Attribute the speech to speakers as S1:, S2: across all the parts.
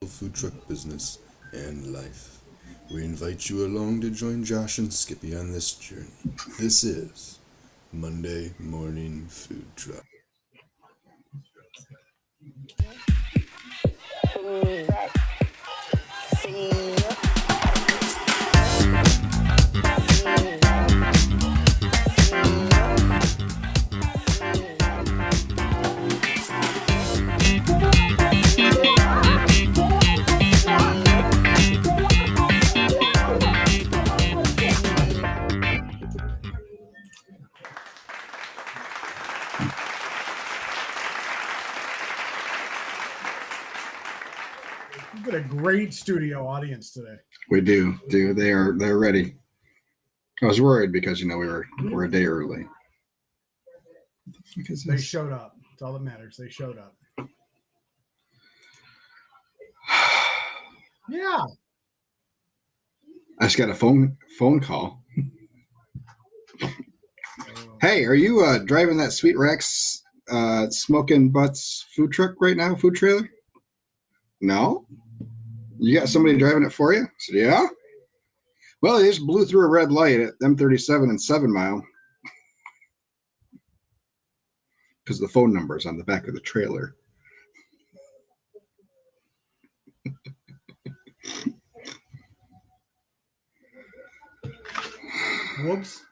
S1: food truck business and life. We invite you along to join Josh and Skippy on this journey. This is Monday Morning Food Truck.
S2: We've got a great studio audience today.
S3: We do. They're ready. I was worried because we're a day early.
S2: They showed up. That's all that matters. They showed up. Yeah.
S3: I just got a phone call. Hey, are you driving that Sweet Rex Smoking Butts food truck right now? Food trailer? No. You got somebody driving it for you? I said, yeah. Well, they just blew through a red light at M37 and 7 Mile because the phone number is on the back of the trailer.
S2: Whoops.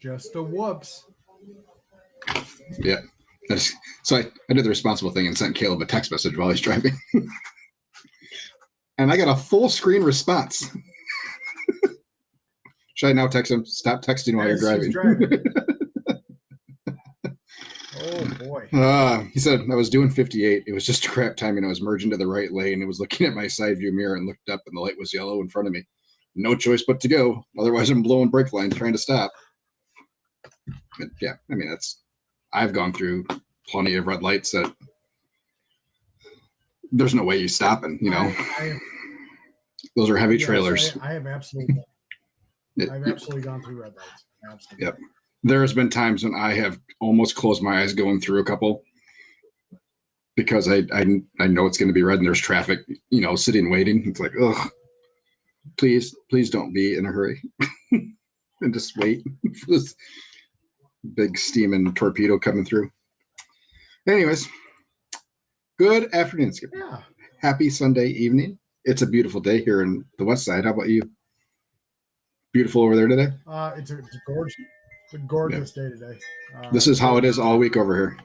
S2: Just a whoops.
S3: Yeah. So I did the responsible thing and sent Caleb a text message while he's driving. And I got a full screen response. Should I now text him? Stop texting while you're driving.
S2: Oh, boy.
S3: He said I was doing 58. It was just crap timing. I was merging to the right lane. It was looking at my side view mirror and looked up and the light was yellow in front of me. No choice but to go. Otherwise, I'm blowing brake lines trying to stop. But yeah, I mean, I've gone through plenty of red lights that there's no way you stop and, those are heavy trailers.
S2: I have absolutely gone through red lights. Absolutely.
S3: Yep. There has been times when I have almost closed my eyes going through a couple because I know it's going to be red and there's traffic, sitting waiting. It's like, ugh, please don't be in a hurry and just wait for this big steaming torpedo coming through. Anyways, good afternoon, Skip.
S2: Yeah.
S3: Happy Sunday evening. It's a beautiful day here in the West Side. How about you? Beautiful over there today?
S2: It's a gorgeous day today.
S3: This is how it is all week over here.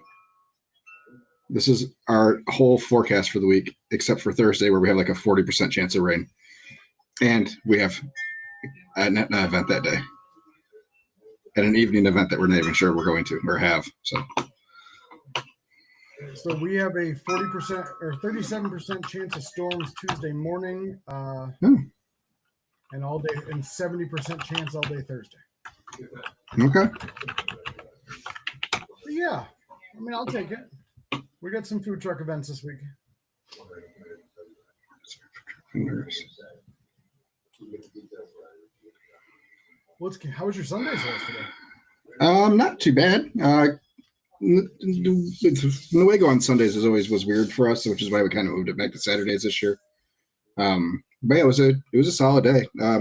S3: This is our whole forecast for the week, except for Thursday where we have like a 40% chance of rain. And we have an event that day. And an evening event that we're not even sure we're going to or have.
S2: So we have a 40% or 37% chance of storms Tuesday morning, and all day, and 70% chance all day Thursday.
S3: Okay.
S2: But yeah, I mean, I'll take it. We got some food truck events this week. How was your Sunday sales today?
S3: Not too bad. Nuevo on Sundays was weird for us, which is why we kind of moved it back to Saturdays this year. But yeah, it was a solid day. I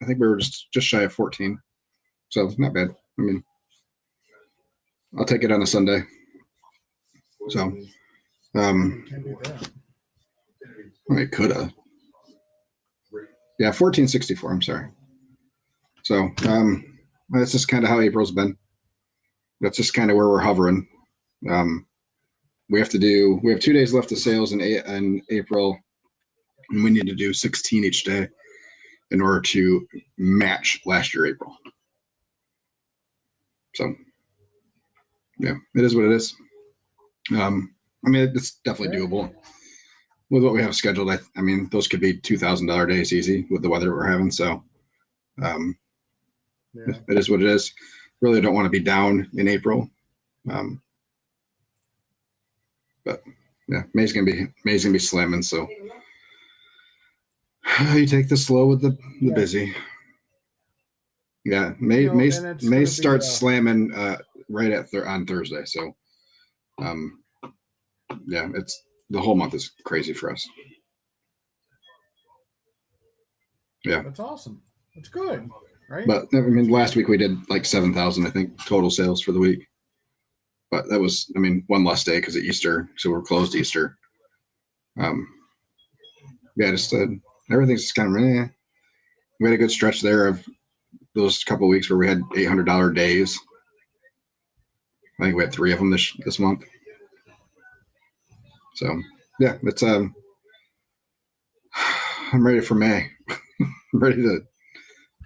S3: think we were just shy of 14, so not bad. I mean, I'll take it on a Sunday. So, I coulda. Yeah, 1464. I'm sorry. So, that's just kind of how April's been. That's just kind of where we're hovering. We have 2 days left of sales in April, and we need to do 16 each day in order to match last year April. So, yeah, it is what it is. I mean, it's definitely doable with what we have scheduled. I mean, those could be $2,000 days easy with the weather we're having. So, it is what it is. Really don't want to be down in April. But yeah, May's gonna be slamming. So you take the slow with the busy. Yeah, May starts slamming right at on Thursday. So, yeah, it's the whole month is crazy for us. Yeah,
S2: That's awesome. That's good, right?
S3: but I mean, last week we did like 7,000, I think, total sales for the week. But that was, I mean, one less day because of Easter, so we're closed Easter. Yeah, just everything's just kind of. We had a good stretch there of those couple of weeks where we had $800 days. I think we had 3 of them this month. So yeah, it's I'm ready for May. I'm ready to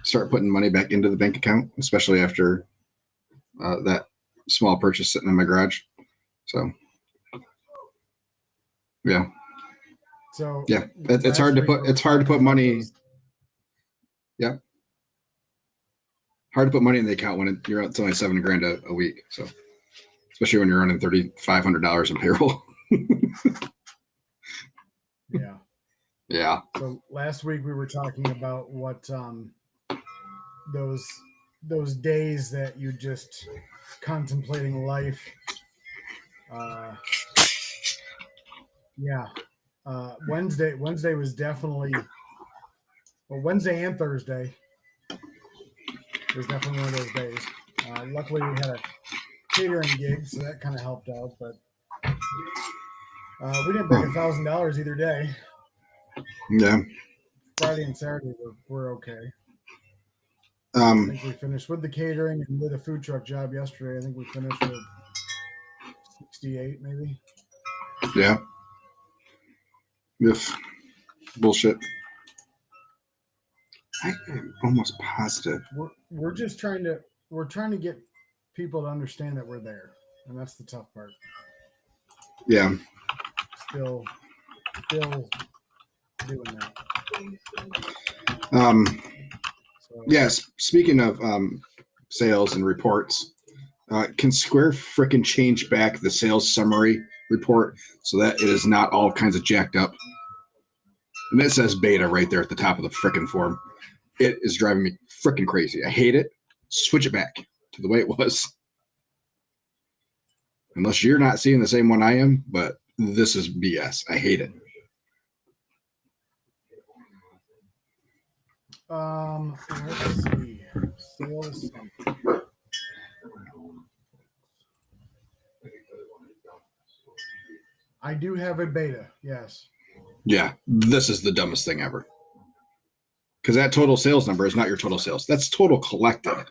S3: start putting money back into the bank account, especially after that small purchase sitting in my garage. So yeah.
S2: So
S3: yeah, it's hard to put money. Yeah. Hard to put money in the account when it's only $7,000 a week. So, especially when you're running $3,500 in payroll.
S2: Yeah.
S3: Yeah.
S2: So last week we were talking about what those days that you just contemplating life. Yeah. Wednesday was definitely, well, Wednesday and Thursday was definitely one of those days. Luckily, we had a catering gig, so that kind of helped out. But we didn't break $1,000 either day.
S3: Yeah.
S2: Friday and Saturday were okay. I think we finished with the catering and did a food truck job yesterday. I think we finished with 68, maybe.
S3: Yeah. If bullshit. I'm almost positive.
S2: We're just trying to get people to understand that we're there, and that's the tough part.
S3: Yeah.
S2: Still doing that. So,
S3: yes. Speaking of sales and reports, can Square frickin' change back the sales summary report so that it is not all kinds of jacked up? And it says beta right there at the top of the frickin' form. It is driving me frickin' crazy. I hate it. Switch it back to the way it was. Unless you're not seeing the same one I am, but this is BS. I hate it.
S2: Let's see. Sales. I do have a beta, yes.
S3: Yeah, this is the dumbest thing ever. Because that total sales number is not your total sales. That's total collected.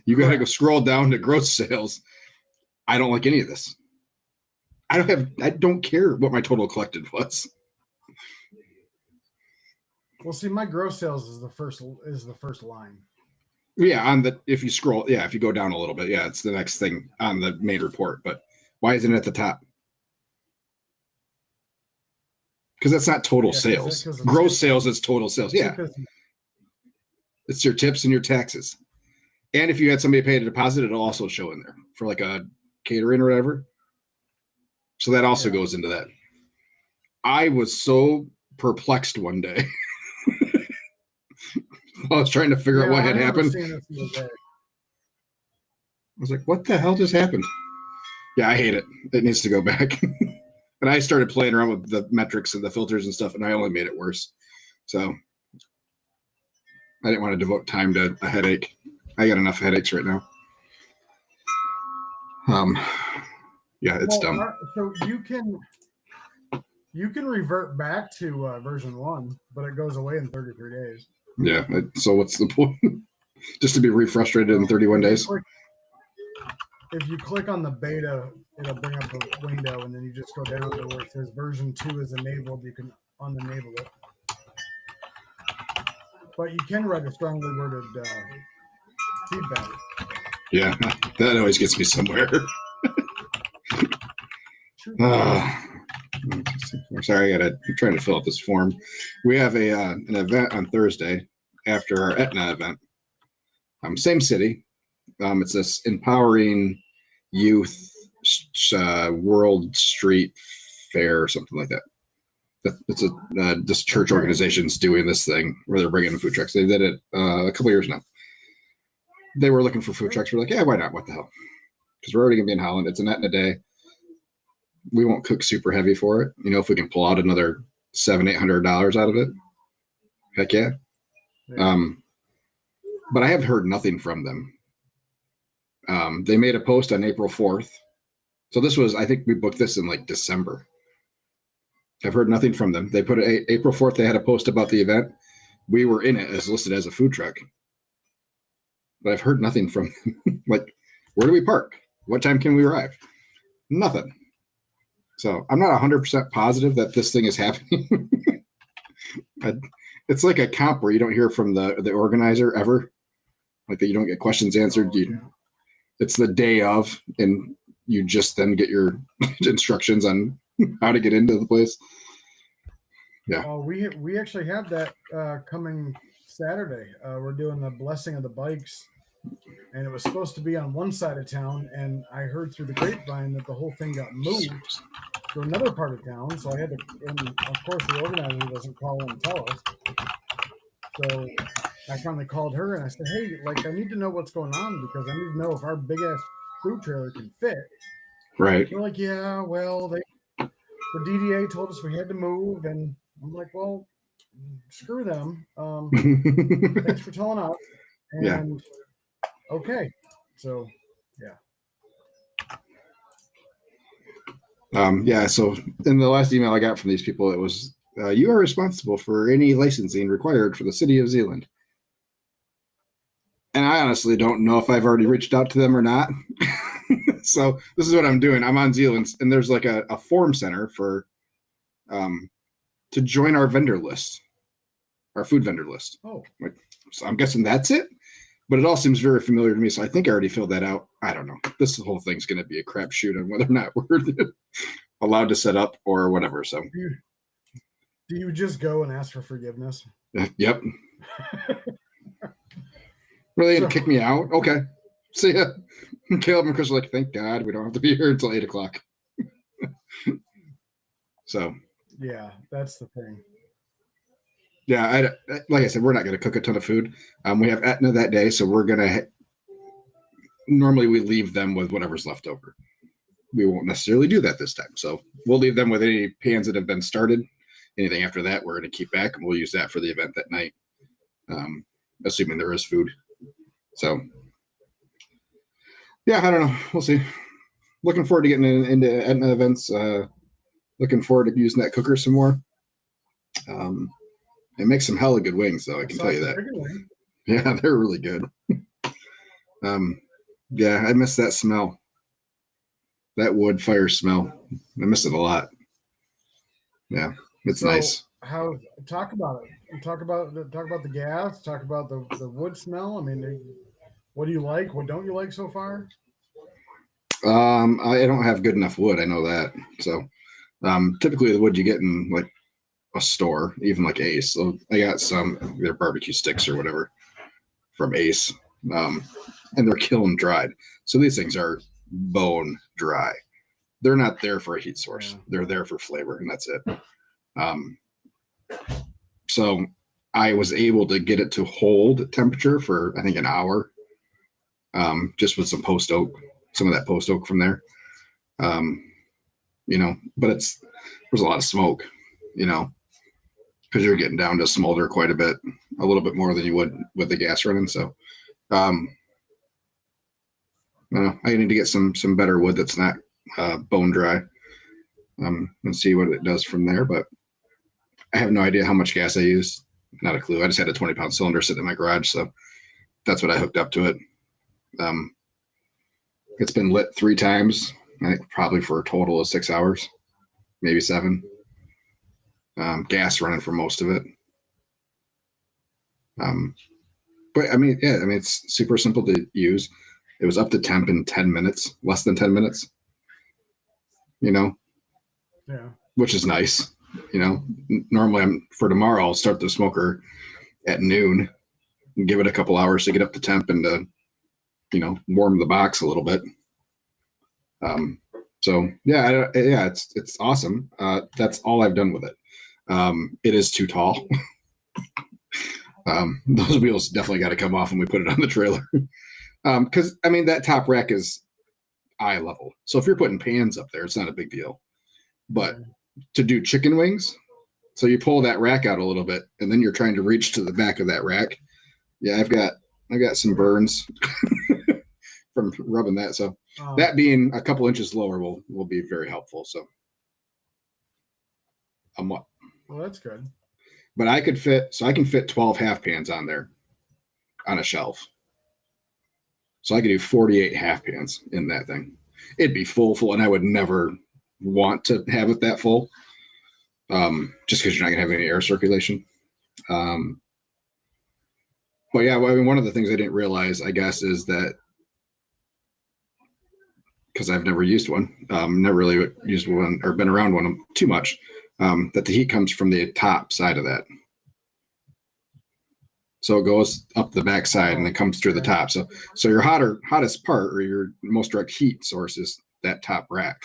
S3: You got to go scroll down to gross sales. I don't like any of this. I don't care what my total collected was.
S2: Well, see, my gross sales is the first line.
S3: Yeah, if you scroll, if you go down a little bit, it's the next thing on the main report. But why isn't it at the top? Because that's not total sales. Gross sales is total sales. Yeah. It's your tips and your taxes. And if you had somebody pay a deposit, it'll also show in there for like a catering or whatever. So that also goes into that. I was so perplexed one day. I was trying to figure out what had happened. I was like, what the hell just happened? Yeah, I hate it. It needs to go back. And I started playing around with the metrics and the filters and stuff, and I only made it worse. So I didn't want to devote time to a headache. I got enough headaches right now. Yeah, it's dumb.
S2: So you can revert back to version 1, but it goes away in 33 days.
S3: Yeah. So what's the point? Just to be refrustrated in 31 days?
S2: If you click on the beta, it'll bring up a window, and then you just go down to where it says version 2 is enabled. You can unenable it. But you can write a strongly worded feedback.
S3: Yeah, that always gets me somewhere. Sorry, I'm trying to fill out this form. We have an event on Thursday after our Etna event. Same city. It's this empowering youth World Street Fair or something like that. It's this church organization's doing this thing where they're bringing in food trucks. They did it a couple years now. they were looking for food trucks. We're like, yeah, why not? What the hell? Because we're already gonna be in Holland. It's a net in a day. We won't cook super heavy for it. If we can pull out another $700-800 out of it, heck yeah. But I have heard nothing from them. They made a post on April 4th. So this was, I think we booked this in like December. I've heard nothing from them. They put April 4th, they had a post about the event. We were in it as listed as a food truck. But I've heard nothing from them. Like, where do we park? What time can we arrive? Nothing. So I'm not 100% positive that this thing is happening. It's like a comp where you don't hear from the organizer ever. Like that you don't get questions answered. It's the day of, and you just then get your instructions on how to get into the place. Yeah.
S2: Oh, we actually have that coming Saturday. We're doing the blessing of the bikes, and it was supposed to be on one side of town, and I heard through the grapevine that the whole thing got moved to another part of town. So I had to, and of course the organizer doesn't call and tell us. So I finally called her and I said, hey, like, I need to know what's going on because I need to know if our big ass food trailer can fit.
S3: Right.
S2: They're like, yeah, well, the DDA told us we had to move, and I'm like, well, screw them. Thanks for telling us. And
S3: Yeah.
S2: Okay. So
S3: So in the last email I got from these people, it was, you are responsible for any licensing required for the city of Zeeland. And I honestly don't know if I've already reached out to them or not. So this is what I'm doing. I'm on Zeeland, and there's like a form center for to join our vendor list, our food vendor list.
S2: Oh.
S3: So I'm guessing that's it. But it all seems very familiar to me, so I think I already filled that out. I don't know. This whole thing's going to be a crapshoot on whether or not we're allowed to set up or whatever. So,
S2: do you just go and ask for forgiveness?
S3: Yep. Really gonna kick me out? Okay. See ya. Caleb and Chris are like, thank God we don't have to be here until 8:00. So.
S2: Yeah, that's the thing.
S3: Yeah, like I said, we're not going to cook a ton of food. We have Etna that day, so we're going to normally we leave them with whatever's left over. We won't necessarily do that this time. So we'll leave them with any pans that have been started. Anything after that, we're going to keep back, and we'll use that for the event that night, assuming there is food. So, yeah, I don't know. We'll see. Looking forward to getting into Etna events. Looking forward to using that cooker some more. It makes some hella good wings, though. I can tell you that. Yeah, they're really good. Yeah, I miss that smell. That wood fire smell. I miss it a lot. Yeah, it's nice.
S2: Talk about it. Talk about the gas. Talk about the wood smell. I mean, what do you like? What don't you like so far?
S3: I don't have good enough wood. I know that. So, typically the wood you get in like a store, even like Ace. So I got some their barbecue sticks or whatever from Ace, and they're kiln dried. So these things are bone dry. They're not there for a heat source. Yeah. They're there for flavor, and that's it. So I was able to get it to hold temperature for I think an hour, just with some post oak, some of that post oak from there. But there's a lot of smoke, because you're getting down to smolder quite a little bit more than you would with the gas running. So, I need to get some better wood that's not bone dry, and see what it does from there. But I have no idea how much gas I used. Not a clue. I just had a 20-pound cylinder sitting in my garage, so that's what I hooked up to it. It's been lit 3 times, I think probably for a total of 6 hours, maybe 7. Gas running for most of it. But it's super simple to use. It was up to temp in 10 minutes, less than 10 minutes, yeah, which is nice. Normally for tomorrow, I'll start the smoker at noon and give it a couple hours to get up to temp and to, warm the box a little bit. It's awesome. That's all I've done with it. It is too tall. Those wheels definitely got to come off when we put it on the trailer. Because I mean that top rack is eye level. So if you're putting pans up there, it's not a big deal. But to do chicken wings, so you pull that rack out a little bit, and then you're trying to reach to the back of that rack. Yeah, I got some burns from rubbing that. So that being a couple inches lower will be very helpful. So
S2: well, that's good.
S3: But I can fit 12 half pans on there on a shelf. So I could do 48 half pans in that thing. It'd be full, and I would never want to have it that full. Just because you're not gonna have any air circulation. But yeah, well, I mean, one of the things I didn't realize, I guess, is that because I've never used one, never really used one or been around one too much, that the heat comes from the top side of that. So it goes up the back side and it comes through the top. So your hottest part or your most direct heat source is that top rack.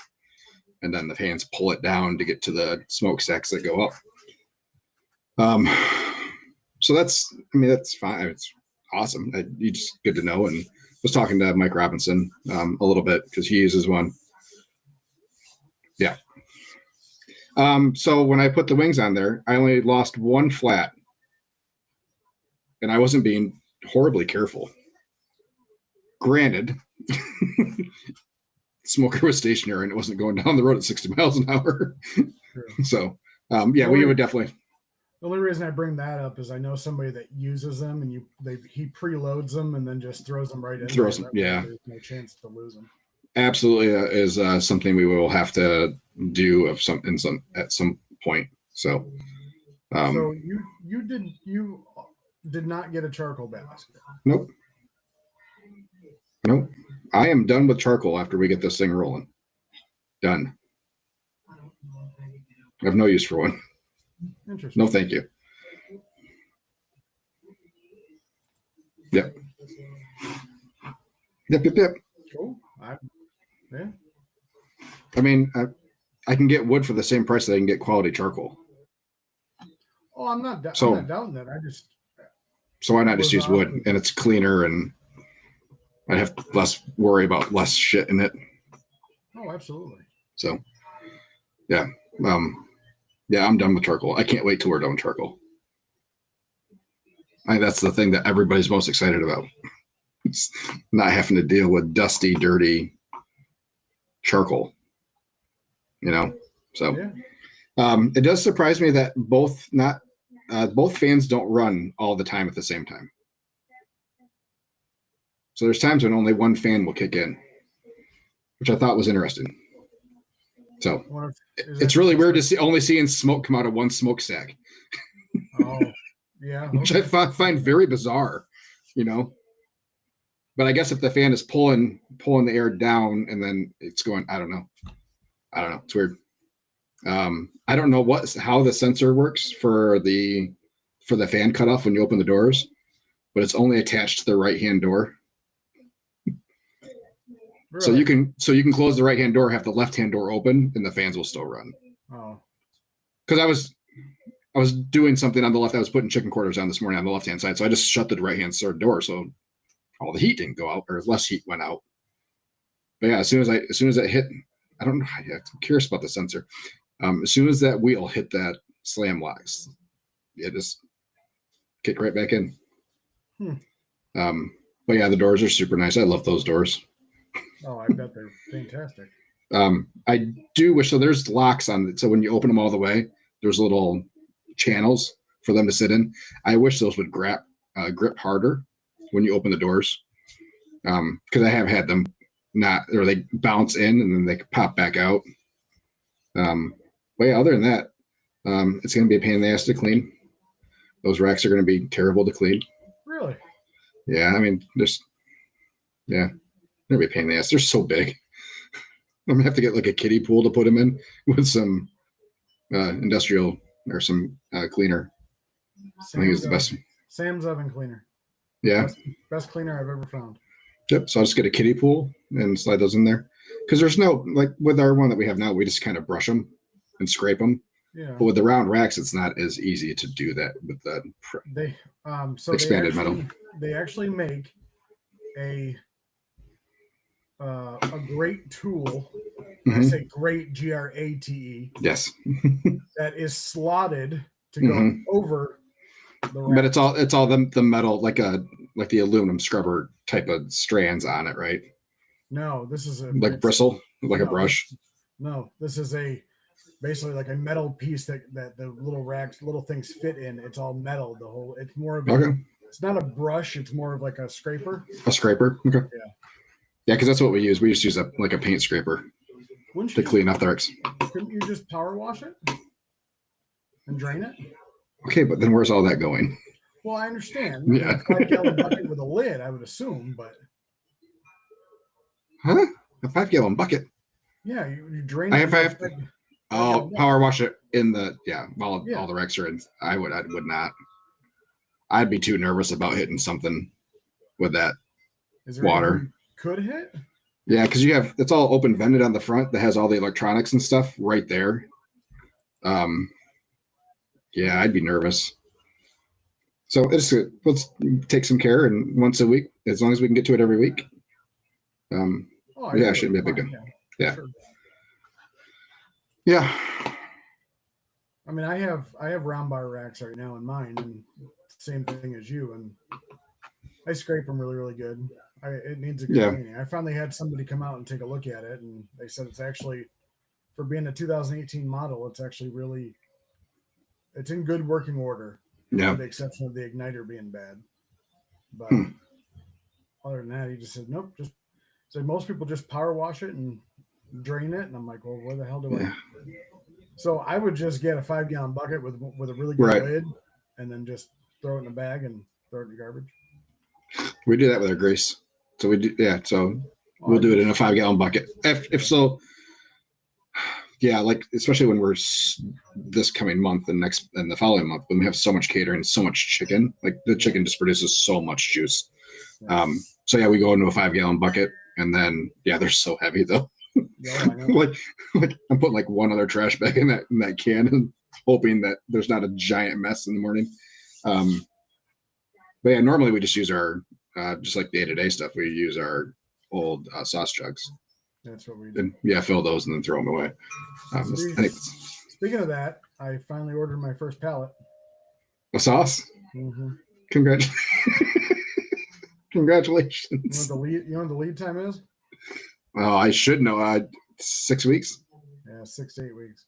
S3: And then the fans pull it down to get to the smokestacks that go up. So that's fine. It's awesome. You just good to know. And was talking to Mike Robinson a little bit because he uses one. Yeah. So when I put the wings on there, I only lost one flat. And I wasn't being horribly careful. Granted, smoker was stationary and it wasn't going down the road at 60 miles an hour. So, we would definitely.
S2: The only reason I bring that up is I know somebody that uses them and he preloads them and then just throws them right in.
S3: Throws them, yeah.
S2: There's no chance to lose them.
S3: Absolutely is something we will have to do at some point. So,
S2: so you did not get a charcoal basket.
S3: Nope. I am done with charcoal after we get this thing rolling. Done. I have no use for one.
S2: Interesting.
S3: No, thank you. Yep.
S2: Cool. Yeah.
S3: I mean, I can get wood for the same price that I can get quality charcoal.
S2: Oh, I'm not doubting that.
S3: So why not just use wood? And it's cleaner and I have less worry about less shit in it.
S2: Oh, absolutely.
S3: So, yeah. I'm done with charcoal. I can't wait till we're done with charcoal. I think that's the thing that everybody's most excited about. It's not having to deal with dusty, dirty charcoal. So it does surprise me that both fans don't run all the time at the same time. So there's times when only one fan will kick in, which I thought was interesting. So it's really weird to only seeing smoke come out of one smokestack.
S2: Oh, yeah. Okay.
S3: Which I find very bizarre, But I guess if the fan is pulling the air down and then it's going, I don't know. It's weird. I don't know how the sensor works for the fan cutoff when you open the doors, but it's only attached to the right-hand door. Really? So you can close the right-hand door, have the left-hand door open, and the fans will still run.
S2: Oh.
S3: Because I was doing something on the left. I was putting chicken quarters on this morning on the left-hand side, so I just shut the right-hand door, so all the heat didn't go out, or less heat went out. But yeah, as soon as it hit, I don't know. I'm curious about the sensor. As soon as that wheel hit that slam locks, it just kicked right back in. But yeah, the doors are super nice. I love those doors.
S2: Oh, I bet they're fantastic.
S3: I do wish, so there's locks on it. So when you open them all the way, there's little channels for them to sit in. I wish those would grip harder when you open the doors. Because I have had them they bounce in and then they pop back out. But yeah, other than that, it's going to be a pain in the ass to clean. Those racks are going to be terrible to clean.
S2: Really?
S3: Yeah, I mean, they're going to be a pain in the ass. They're so big. I'm going to have to get like a kiddie pool to put them in with some industrial or some cleaner. I think it's the best.
S2: Sam's Oven Cleaner.
S3: Yeah.
S2: Best cleaner I've ever found.
S3: Yep. So I'll just get a kiddie pool and slide those in there. Because there's no, like with our one that we have now, we just kind of brush them and scrape them.
S2: Yeah.
S3: But with the round racks, it's not as easy to do that with the expanded metal.
S2: They actually make a a great tool. I
S3: Mhm.
S2: say great, GRATE,
S3: Yes,
S2: that is slotted to go over the
S3: but
S2: rack.
S3: it's all the metal like the aluminum scrubber type of strands on it, right?
S2: No, this is a
S3: Like bristle, like a
S2: no,
S3: brush.
S2: no, this is a basically like a metal piece that the little racks, little things fit in. It's all metal. The whole. It's more of a.
S3: Okay,
S2: It's not a brush. It's more of like a scraper.
S3: a scraper. Okay.
S2: Yeah.
S3: Yeah, because that's what we use. We just use a paint scraper
S2: Wouldn't
S3: to
S2: you
S3: clean off the wrecks.
S2: couldn't you just power wash it and drain it?
S3: Okay, but then where's all that going?
S2: Well, I understand.
S3: Yeah.
S2: A 5-gallon bucket with a lid, I would assume, but
S3: Huh? A 5-gallon bucket.
S2: yeah, you drain.
S3: I
S2: it
S3: have
S2: with a
S3: five.
S2: big-
S3: Oh, power wash it in the while
S2: Yeah.
S3: all the wrecks are in. I would not. I'd be too nervous about hitting something with that.
S2: Is there
S3: water.
S2: anything you could hit?
S3: Yeah, because it's all open vented on the front that has all the electronics and stuff right there. Yeah, I'd be nervous. So let's take some care, and once a week, as long as we can get to it every week.
S2: Oh,
S3: Yeah, it shouldn't be a big deal. Yeah.
S2: Sure.
S3: Yeah.
S2: I mean, I have round bar racks right now in mine, and same thing as you, and I scrape them really, really good. It needs a good cleaning. I finally had somebody come out and take a look at it, and they said it's actually, for being a 2018 model, it's actually really, it's in good working order.
S3: Yeah.
S2: With the exception of the igniter being bad. But other than that, he just said, nope, just said most people just power wash it and drain it. And I'm like, well, where the hell do I? So I would just get a 5-gallon bucket with a really good lid, and then just throw it in a bag and throw it in the garbage.
S3: We do that with our grease. So we do, yeah. So we'll do it in a 5-gallon bucket. If so, yeah, like especially when we're this coming month and the following month, when we have so much catering, so much chicken, like the chicken just produces so much juice. So yeah, we go into a 5-gallon bucket, and then they're so heavy though. Yeah, like I'm putting like one other trash bag in that can and hoping that there's not a giant mess in the morning. But yeah, normally we just use our just like day-to-day stuff. We use our old sauce jugs.
S2: That's what we do.
S3: And fill those and then throw them away.
S2: Speaking of that, I finally ordered my first pallet.
S3: A sauce?
S2: Mm-hmm.
S3: Congratulations.
S2: You know what the lead time is?
S3: Oh, I should know. 6 weeks.
S2: Yeah, 6 to 8 weeks.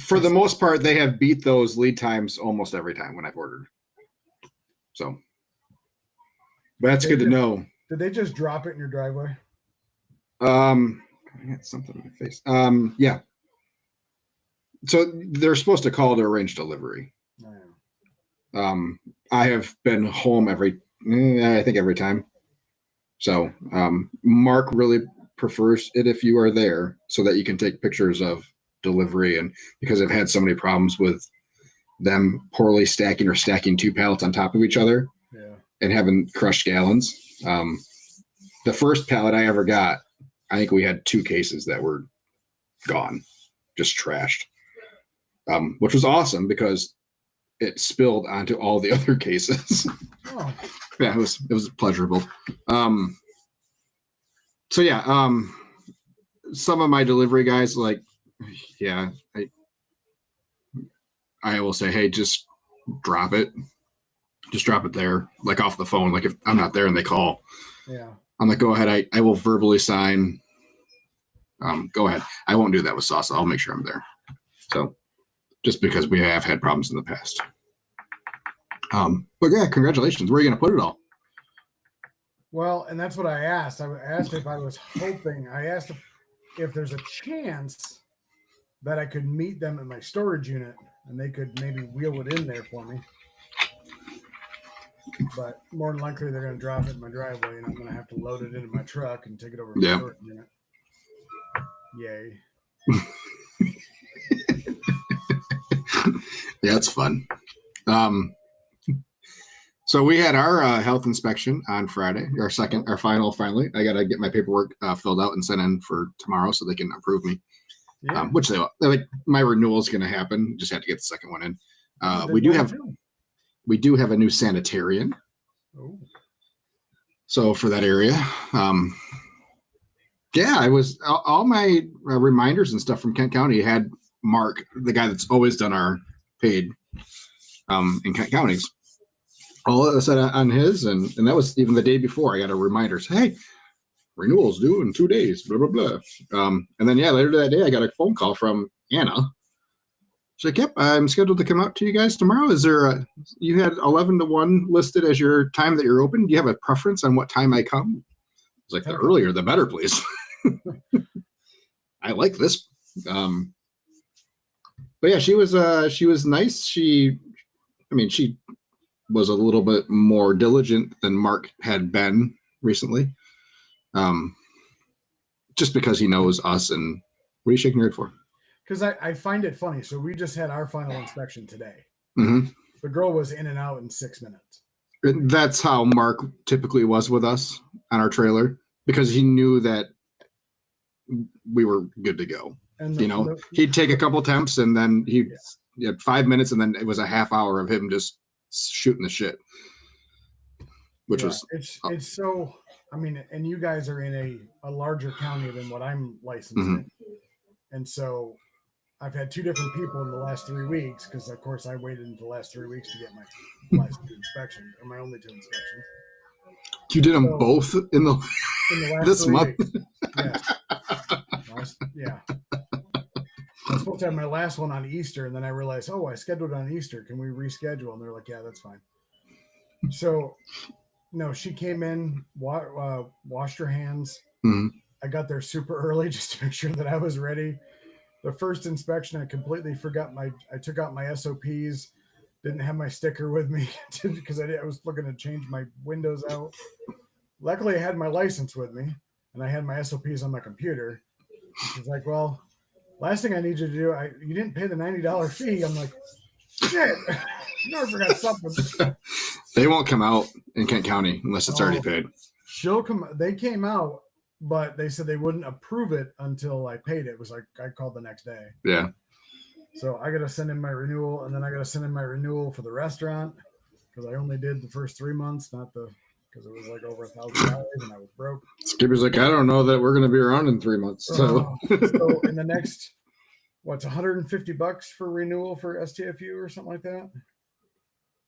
S3: For the most part, they have beat those lead times almost every time when I've ordered. So, but that's good to know.
S2: Did they just drop it in your driveway?
S3: I got something in my face. Yeah. So they're supposed to call to arrange delivery. I have been home every time. So Mark really prefers it if you are there so that you can take pictures of delivery, and because I've had so many problems with them poorly stacking or stacking 2 pallets on top of each other and having crushed gallons. The first pallet I ever got, I think we had 2 cases that were gone, just trashed, which was awesome because it spilled onto all the other cases.
S2: Oh.
S3: Yeah, it was pleasurable. So yeah, some of my delivery guys, like, I will say, hey, just drop it there, like off the phone. Like if I'm not there and they call, I'm like, go ahead. I will verbally sign. Go ahead. I won't do that with sauce. I'll make sure I'm there. So just because we have had problems in the past. But yeah, congratulations. Where are you going to put it all?
S2: Well, and that's what I asked. I asked if I was hoping. I asked if there's a chance that I could meet them at my storage unit and they could maybe wheel it in there for me. But more than likely, they're going to drop it in my driveway, and I'm going to have to load it into my truck and take it over to the storage unit. Yay.
S3: Yeah, it's fun. So we had our health inspection on Friday, our final. Finally, I got to get my paperwork filled out and sent in for tomorrow so they can approve me. Yeah. Which they like. My renewal is going to happen. Just have to get the second one in. We do have a new sanitarian.
S2: Oh.
S3: So for that area, yeah, I was all my reminders and stuff from Kent County had Mark, the guy that's always done our paid in Kent counties. All of a sudden on his, and that was even the day before I got a reminder. Hey, renewals due in 2 days, blah, blah, blah. And then, yeah, later that day, I got a phone call from Anna. She's like, yep, I'm scheduled to come out to you guys tomorrow. Is there you had 11 to 1 listed as your time that you're open. Do you have a preference on what time I come? It's like, the earlier, the better, please. I like this. But yeah, she was nice. She was a little bit more diligent than Mark had been recently. Just because he knows us. And what are you shaking your head for?
S2: Because I find it funny. So we just had our final inspection today.
S3: Mm-hmm.
S2: The girl was in and out in 6 minutes.
S3: That's how Mark typically was with us on our trailer, because he knew that we were good to go. And he'd take a couple temps, and then he had 5 minutes, and then it was a half hour of him just shooting the shit, which was
S2: it's so. I mean, and you guys are in a larger county than what I'm licensed in, and so I've had 2 different people in the last 3 weeks, because of course I waited until the last 3 weeks to get my last 2 inspections, or my only 2 inspections.
S3: You did them both in the
S2: last
S3: this month.
S2: Yeah. I was supposed to have my last one on Easter, and then I realized, I scheduled on Easter. Can we reschedule? And they're like, yeah, that's fine. So, no, she came in, washed her hands.
S3: Mm-hmm.
S2: I got there super early just to make sure that I was ready. The first inspection, I completely forgot I took out my SOPs, didn't have my sticker with me because I was looking to change my windows out. Luckily, I had my license with me, and I had my SOPs on my computer. She's like, well, last thing I need you to do, you didn't pay the $90 fee. I'm like, shit, I forgot something.
S3: They won't come out in Kent County unless it's already paid.
S2: She'll come. They came out, but they said they wouldn't approve it until I paid it. It was like I called the next day.
S3: Yeah.
S2: So I got to send in my renewal, and then I got to send in my renewal for the restaurant, because I only did the first 3 months, because it was like over $1,000 and I was broke.
S3: Skipper's like, I don't know that we're going to be around in 3 months. So
S2: in the next, what's $150 for renewal for STFU or something like that?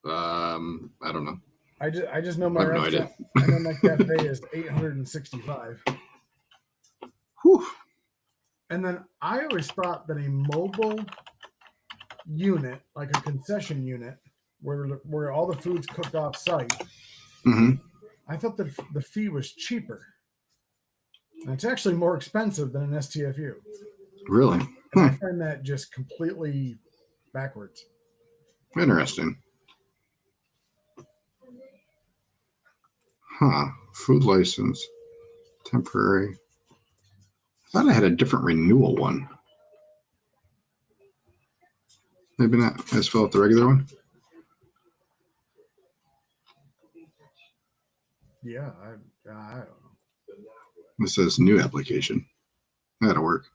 S3: I don't know.
S2: I just know my restaurant. I know my cafe is $865.
S3: Whew.
S2: And then I always thought that a mobile unit, like a concession unit, where all the food's cooked off site, I thought that the fee was cheaper. And it's actually more expensive than an STFU.
S3: Really?
S2: And I find that just completely backwards.
S3: Interesting. Food license. Temporary. I thought I had a different renewal one. Maybe not. I just fill out the regular one.
S2: Yeah, I don't know.
S3: This says new application. That'll work.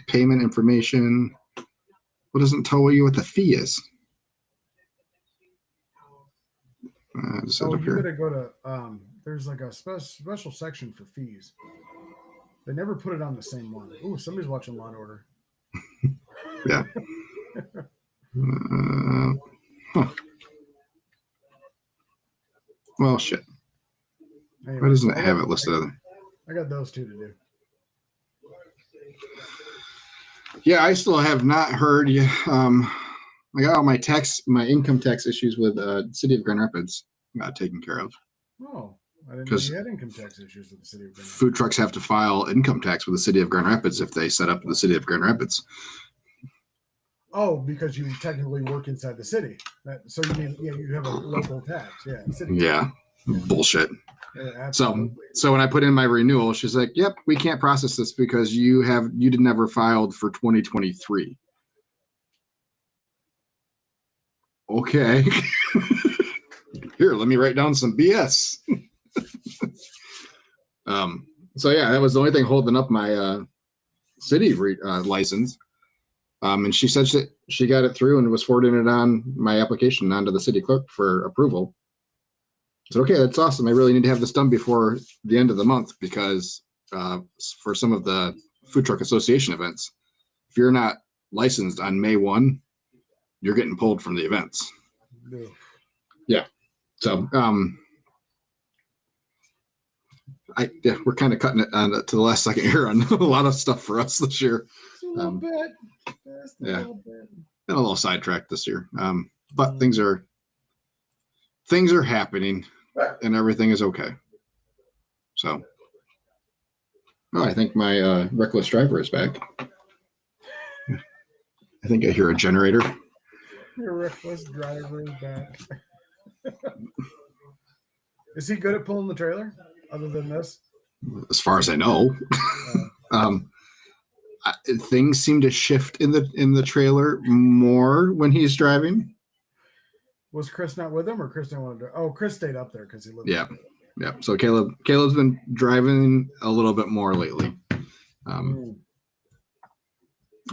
S3: Payment information. What doesn't tell you what the fee is?
S2: You gotta go to there's like a special section for fees. They never put it on the same one. Ooh, somebody's watching Law and Order.
S3: Yeah. Well, shit.
S2: Anyway,
S3: Why doesn't it have it listed?
S2: I got those 2 to do.
S3: Yeah, I still have not heard. I got all my income tax issues with City of Grand Rapids taken care of.
S2: Oh, I didn't know you had income tax issues with the City of Grand Rapids.
S3: Food trucks have to file income tax with the City of Grand Rapids if they set up the City of Grand Rapids.
S2: Oh, because you technically work inside the city. So you mean, you have a local tax. Yeah. City
S3: tax. Bullshit.
S2: Yeah,
S3: so when I put in my renewal, she's like, yep, we can't process this because you never filed for 2023. Okay. Here, let me write down some BS. So yeah, that was the only thing holding up my city license. And she said that she got it through and was forwarding it on my application onto the city clerk for approval. I said, okay, that's awesome. I really need to have this done before the end of the month because for some of the food truck association events, if you're not licensed on May 1, you're getting pulled from the events.
S2: No.
S3: Yeah. So we're kind of cutting it to the last second here on a lot of stuff for us this year.
S2: Just a little bit. Just a
S3: yeah.
S2: little bit.
S3: Been a little sidetracked this year. But things are happening and everything is okay. So I think my reckless driver is back. I think I hear a generator.
S2: Your reckless driver is back. Is he good at pulling the trailer other than this?
S3: As far as I know. Things seem to shift in the trailer more when he's driving.
S2: Was Chris not with him, or Chris didn't want to? Chris stayed up there because he lived.
S3: Yeah. So Caleb's been driving a little bit more lately.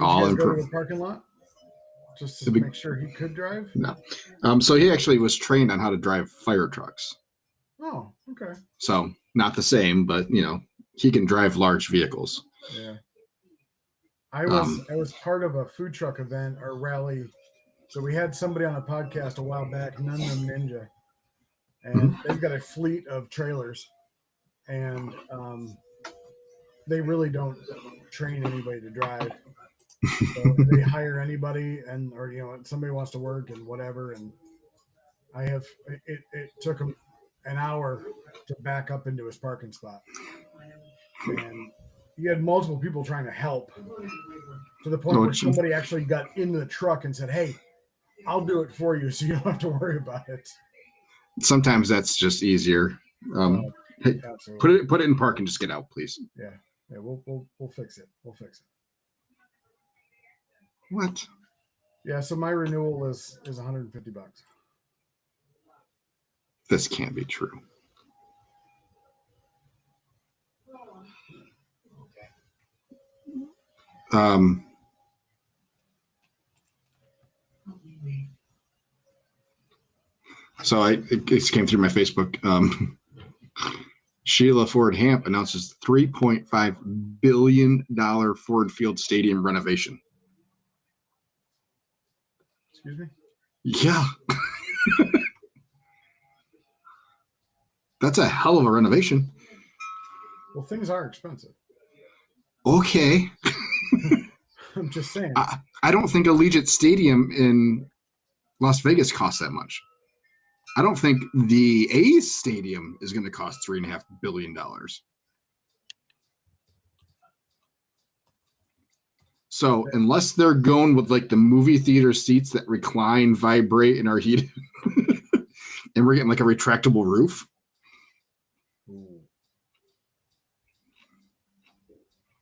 S2: All in go to the parking lot just to make sure he could drive.
S3: No. So he actually was trained on how to drive fire trucks.
S2: Oh, okay.
S3: So not the same, but he can drive large vehicles.
S2: Yeah. I was part of a food truck event or rally. So we had somebody on a podcast a while back, None Them Ninja, and they've got a fleet of trailers, and they really don't train anybody to drive. So they hire anybody, or somebody wants to work and whatever. And it took him an hour to back up into his parking spot, and you had multiple people trying to help to the point where somebody actually got into the truck and said, "Hey, I'll do it for you so you don't have to worry about it."
S3: Sometimes that's just easier. Hey, put it in park and just get out, please.
S2: Yeah, we'll fix it. We'll fix it.
S3: What?
S2: Yeah, so my renewal is $150.
S3: This can't be true. So it came through my Facebook. Sheila Ford Hamp announces $3.5 billion Ford Field Stadium renovation.
S2: Excuse me?
S3: Yeah. That's a hell of a renovation.
S2: Well, things are expensive.
S3: Okay.
S2: I'm just saying.
S3: I don't think Allegiant Stadium in Las Vegas costs that much. I don't think the A's stadium is going to cost $3.5 billion. So unless they're going with like the movie theater seats that recline, vibrate, and are heated, and we're getting like a retractable roof.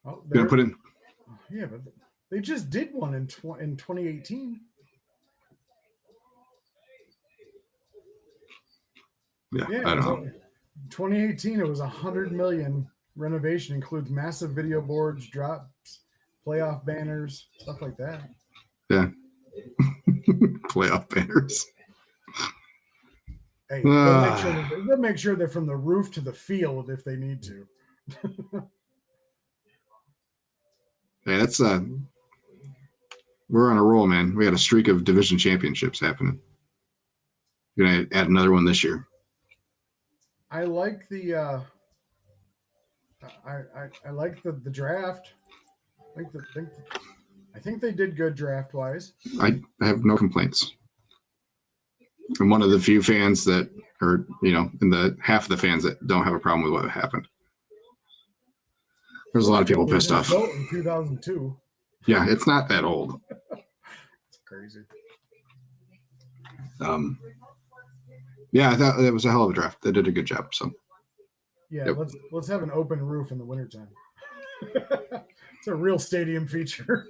S2: Oh,
S3: gonna put in.
S2: Yeah, but they just did one in 2018.
S3: Yeah, I don't know.
S2: 2018, it was $100 million renovation, includes massive video boards, drops, playoff banners, stuff like that.
S3: Yeah, playoff banners.
S2: Hey, they'll make sure they're from the roof to the field if they need to.
S3: Yeah, that's we're on a roll, man. We got a streak of division championships happening. We're gonna add another one this year.
S2: I like the I like the draft. I think they did good draft wise.
S3: I have no complaints. I'm one of the few fans that are, in the half of the fans that don't have a problem with what happened. There's a lot of people pissed off.
S2: In 2002.
S3: Yeah, it's not that old.
S2: It's crazy.
S3: Yeah, I thought that was a hell of a draft. They did a good job. So
S2: yeah, yep. Let's have an open roof in the wintertime. It's a real stadium feature.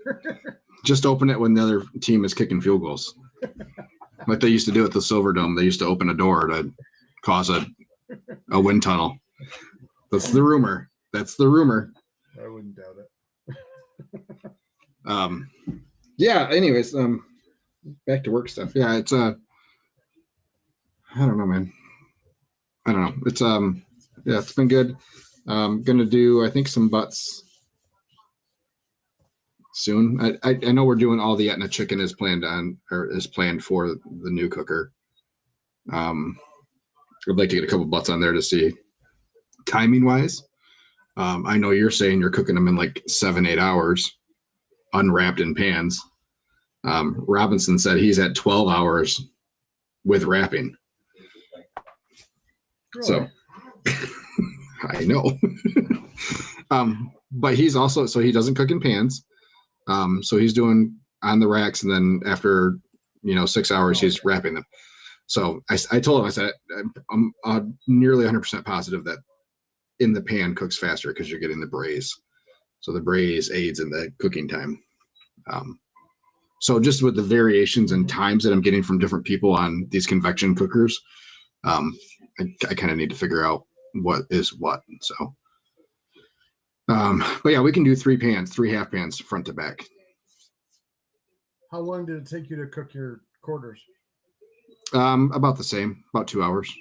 S3: Just open it when the other team is kicking field goals. Like they used to do at the Silver Dome. They used to open a door to cause a wind tunnel. That's the rumor. I wouldn't
S2: doubt it.
S3: Yeah. Anyways, back to work stuff. Yeah, it's I don't know, man. I don't know. It's yeah, it's been good. Gonna do I think some butts soon. I know we're doing all the Etna chicken is planned for the new cooker. I'd like to get a couple butts on there to see timing wise. I know you're saying you're cooking them in like 7-8 hours, unwrapped in pans. Robinson said he's at 12 hours with wrapping.
S2: Really?
S3: So I know. But he's also, so he doesn't cook in pans. So he's doing on the racks, and then after 6 hours, he's wrapping them. So I told him, I said, I'm nearly 100% positive that in the pan cooks faster because you're getting the braise. So the braise aids in the cooking time. So just with the variations and times that I'm getting from different people on these convection cookers, I kind of need to figure out what is what. So, but yeah, we can do 3 half pans front to back.
S2: How long did it take you to cook your quarters?
S3: About the same, about 2 hours.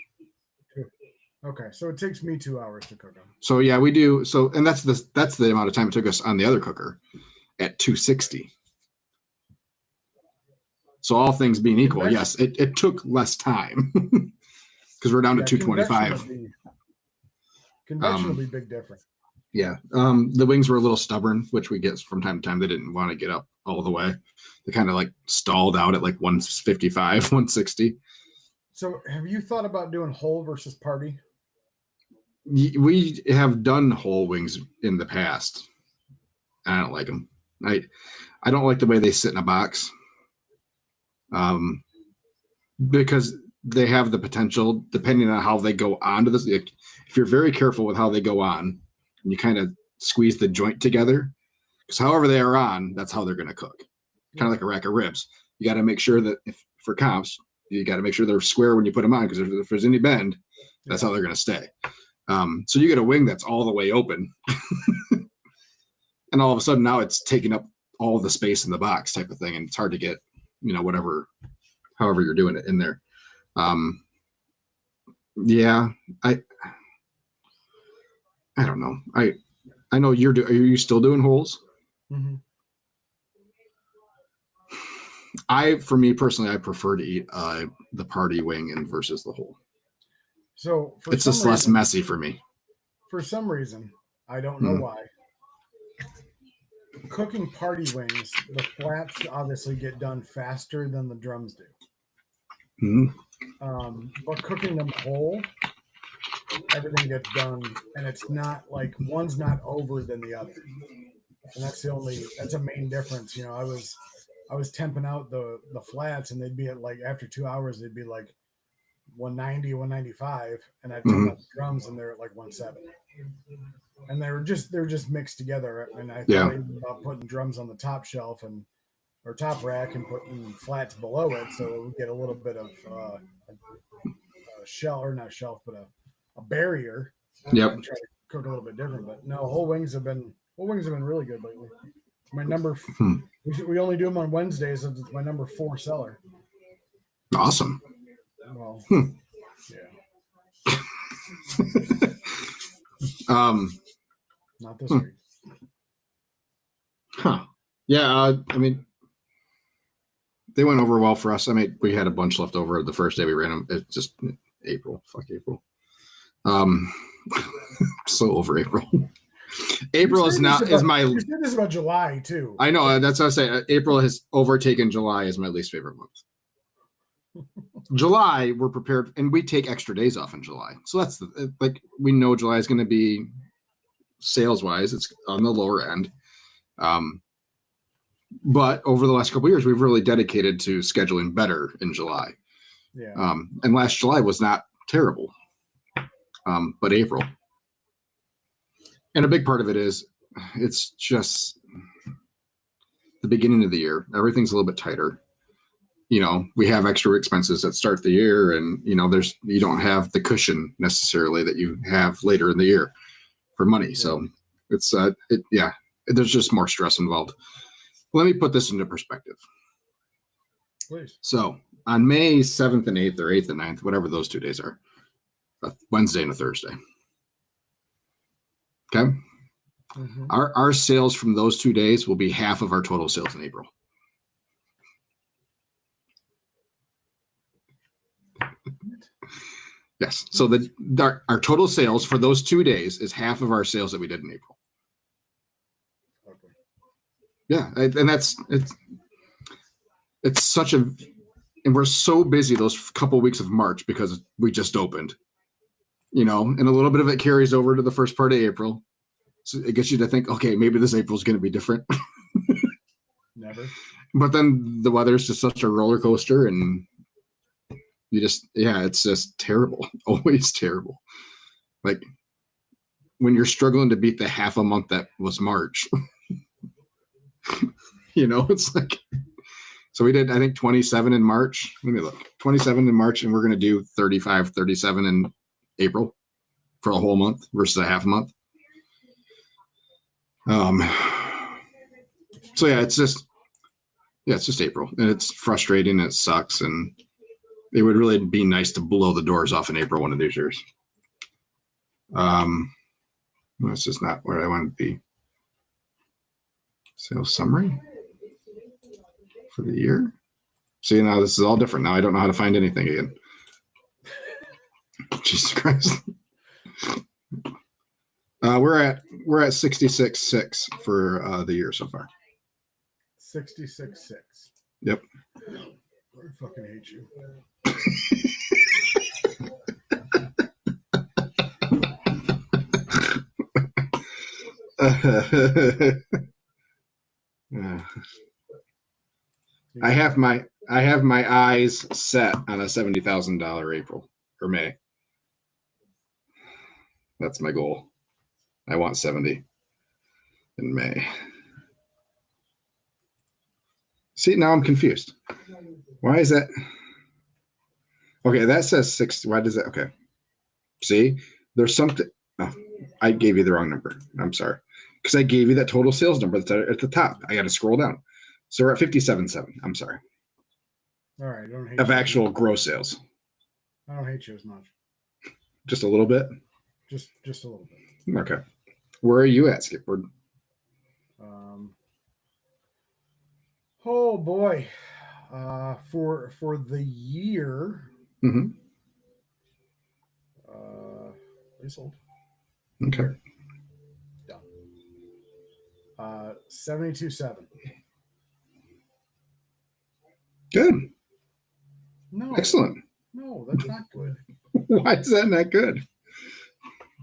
S2: Okay, so it takes me 2 hours to cook them.
S3: So yeah, we do. So, and that's the amount of time it took us on the other cooker at 260. So all things being equal, yes, it took less time because we're down to 225.
S2: Convection will be big difference.
S3: Yeah. The wings were a little stubborn, which we get from time to time. They didn't want to get up all the way. They kind of like stalled out at like 155, 160.
S2: So have you thought about doing whole versus party?
S3: We have done whole wings in the past. I don't like them. I don't like the way they sit in a box. Because they have the potential, depending on how they go onto this. If you're very careful with how they go on, and you kind of squeeze the joint together, because however they are on, that's how they're going to cook. Kind of like a rack of ribs. You got to make sure that for comps, you got to make sure they're square when you put them on, because if there's any bend, that's how they're going to stay. So you get a wing that's all the way open, and all of a sudden now it's taking up all the space in the box type of thing, and it's hard to get, however you're doing it in there. Yeah, I don't know. I know are you still doing holes?
S2: Mm-hmm.
S3: For me personally, I prefer to eat the party wing and versus the whole.
S2: So
S3: it's just less messy for me.
S2: For some reason, I don't know why. Cooking party wings, the flats obviously get done faster than the drums do.
S3: Mm-hmm.
S2: But cooking them whole, everything gets done, and it's not like one's not over than the other. And that's a main difference. I was temping out the flats, and they'd be at like, after 2 hours, they'd be like 190, 195, and I'd temp out the drums, and they're at like 170. And they're just mixed together. And I thought about putting drums on the top shelf or top rack and putting flats below it, so it would get a little bit of a shell, or not shelf, but a barrier.
S3: Yep.
S2: And try to cook a little bit different. But no, whole wings have been really good lately. My number, we only do them on Wednesdays. So it's my number 4 seller.
S3: Awesome.
S2: Well, yeah. Not this week.
S3: Huh. Yeah. I mean, they went over well for us. I mean, we had a bunch left over the first day we ran them. It's just April. Fuck April. So over April. April is now my.
S2: You said this about July too.
S3: I know, that's what I say. April has overtaken July as my least favorite month. July, we're prepared, and we take extra days off in July, so that's we know July is going to be sales wise, it's on the lower end. But over the last couple of years, we've really dedicated to scheduling better in July.
S2: Yeah.
S3: And last July was not terrible, but April. And a big part of it is it's just the beginning of the year. Everything's a little bit tighter. We have extra expenses that start the year, and you don't have the cushion necessarily that you have later in the year for money. So it's there's just more stress involved. let me put this into perspective.
S2: Please.
S3: So on May 7th and 8th, or 8th and 9th, whatever those 2 days are, a Wednesday and a Thursday. Okay.
S2: Mm-hmm.
S3: Our sales from those 2 days will be half of our total sales in April. Yes. So our total sales for those 2 days is half of our sales that we did in April.
S2: Okay.
S3: Yeah. And it's such a, and we're so busy those couple weeks of March because we just opened, and a little bit of it carries over to the first part of April. So it gets you to think, okay, maybe this April is going to be different.
S2: Never.
S3: But then the weather's just such a roller coaster, and it's just terrible. Always terrible. Like when you're struggling to beat the half a month that was March, it's like, so we did, I think 27 in March. Let me look, 27 in March, and we're going to do 35, 37 in April for a whole month versus a half a month. So yeah, it's just April, and it's frustrating. And it sucks. And it would really be nice to blow the doors off in April one of these years. That's just not where I want to be. Sales summary for the year. See, now this is all different. Now I don't know how to find anything again. Jesus Christ. We're at 66.6 for the year so far.
S2: 66.6.
S3: Yep.
S2: I fucking hate you.
S3: I have my eyes set on a $70,000 April or May. That's my goal. I want 70 in May. See, now I'm confused. Why is that? Okay, that says 6. Why does that? Okay. See, there's something. Oh, I gave you the wrong number. I'm sorry. Because I gave you that total sales number that's at the top. I got to scroll down. So we're at 57.7. I'm sorry.
S2: All right. I don't hate
S3: of
S2: you.
S3: Actual gross sales.
S2: I don't hate you as much.
S3: Just a little bit?
S2: Just a little bit.
S3: Okay. Where are you at, Skipward?
S2: Oh boy. For the year.
S3: Mm-hmm.
S2: Sold.
S3: Okay.
S2: Done. 72.7.
S3: Good.
S2: No.
S3: Excellent.
S2: No, that's not good.
S3: Why is that not good?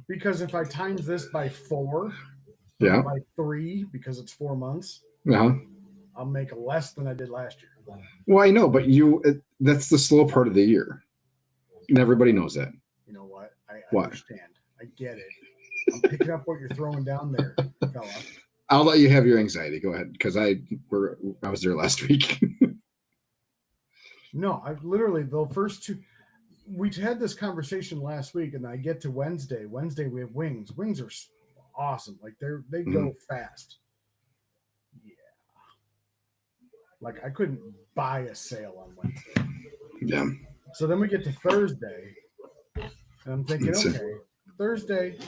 S2: Because if I times this by 4,
S3: Yeah.
S2: by 3, because it's 4 months,
S3: Uh-huh.
S2: I'll make less than I did last year.
S3: Well, I know, but that's the slow part of the year. And everybody knows that.
S2: You know what? I
S3: What?
S2: understand. I get it. I'm picking up what you're throwing down there, fella.
S3: I'll let you have your anxiety. Go ahead, because I was there last week.
S2: No, I've literally the first 2. We had this conversation last week, and I get to Wednesday. Wednesday we have wings. Wings are awesome. Like they go fast. Yeah. Like I couldn't buy a sale on Wednesday.
S3: Yeah.
S2: So then we get to Thursday, and I'm thinking, okay, Thursday,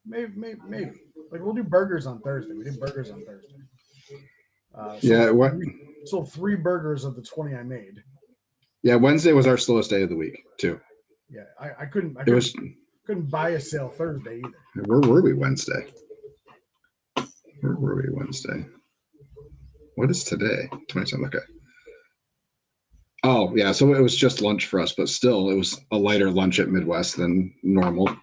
S2: maybe. Like we'll do burgers on Thursday. We did burgers on Thursday.
S3: Yeah. What?
S2: Sold 3 burgers of the 20 I made.
S3: Yeah. Wednesday was our slowest day of the week too.
S2: Yeah, I couldn't couldn't buy a sale Thursday either.
S3: Where were we Wednesday? What is today? 27. Okay. Oh, yeah. So it was just lunch for us, but still, it was a lighter lunch at Midwest than normal.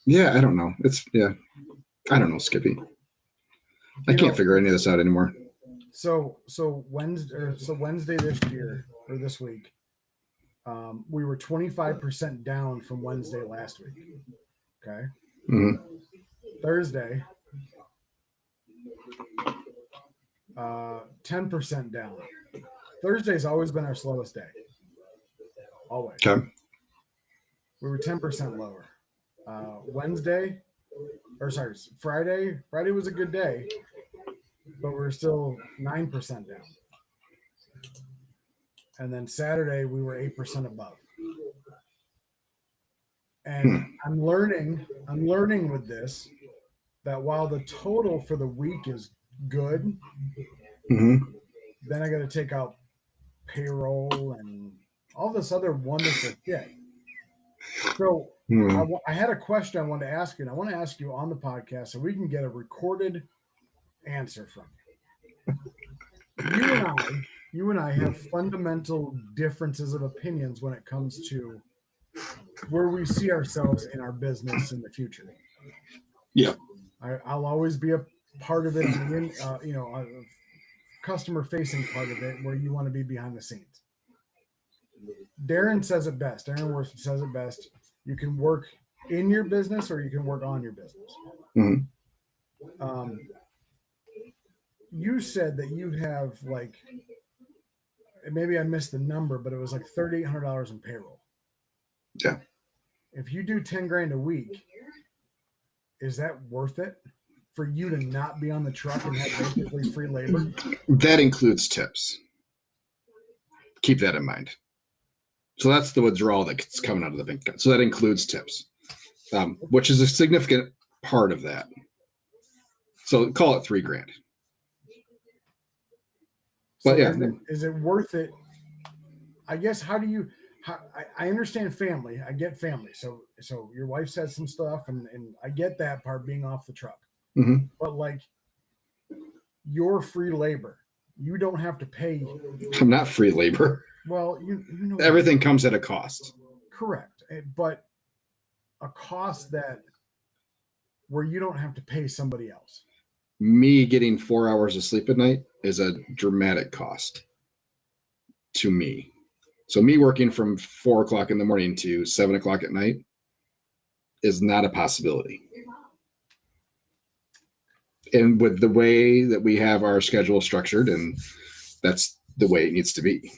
S3: Yeah, I don't know. I don't know, Skippy. I can't figure any of this out anymore.
S2: So Wednesday this year or this week, we were 25% down from Wednesday last week. Okay.
S3: Mm-hmm.
S2: Thursday, 10% down. Thursday's always been our slowest day. Always.
S3: Okay.
S2: We were 10% lower. Wednesday, or sorry, Friday. Friday was a good day, but we're still 9% down. And then Saturday we were 8% above. And I'm learning with this that while the total for the week is good,
S3: Mm-hmm.
S2: then I got to take out payroll and all this other wonderful shit. So I had a question I wanted to ask you, and I want to ask you on the podcast so we can get a recorded answer from you. You and I have fundamental differences of opinions when it comes to where we see ourselves in our business in the future.
S3: Yeah.
S2: I'll always be a part of it, a customer-facing part of it, where you want to be behind the scenes. Darren says it best. Darren Worth says it best. You can work in your business or you can work on your business.
S3: Mm-hmm.
S2: You said that you have like, maybe I missed the number, but it was like $3,800 in payroll.
S3: Yeah.
S2: If you do 10 grand a week, is that worth it for you to not be on the truck and have basically free labor?
S3: That includes tips. Keep that in mind. So that's the withdrawal that's coming out of the bank account. So that includes tips, which is a significant part of that. So call it $3,000. But yeah,
S2: is it worth it? I guess. I understand family. I get family. So your wife says some stuff, and I get that part being off the truck.
S3: Mm-hmm.
S2: But like your free labor, you don't have to pay.
S3: I'm not free labor.
S2: Well, you know
S3: everything comes at a cost.
S2: Correct, but a cost that where you don't have to pay somebody else.
S3: Me getting 4 hours of sleep at night is a dramatic cost to me. So me working from 4 o'clock in the morning to 7 o'clock at night is not a possibility. And with the way that we have our schedule structured, and that's the way it needs to be.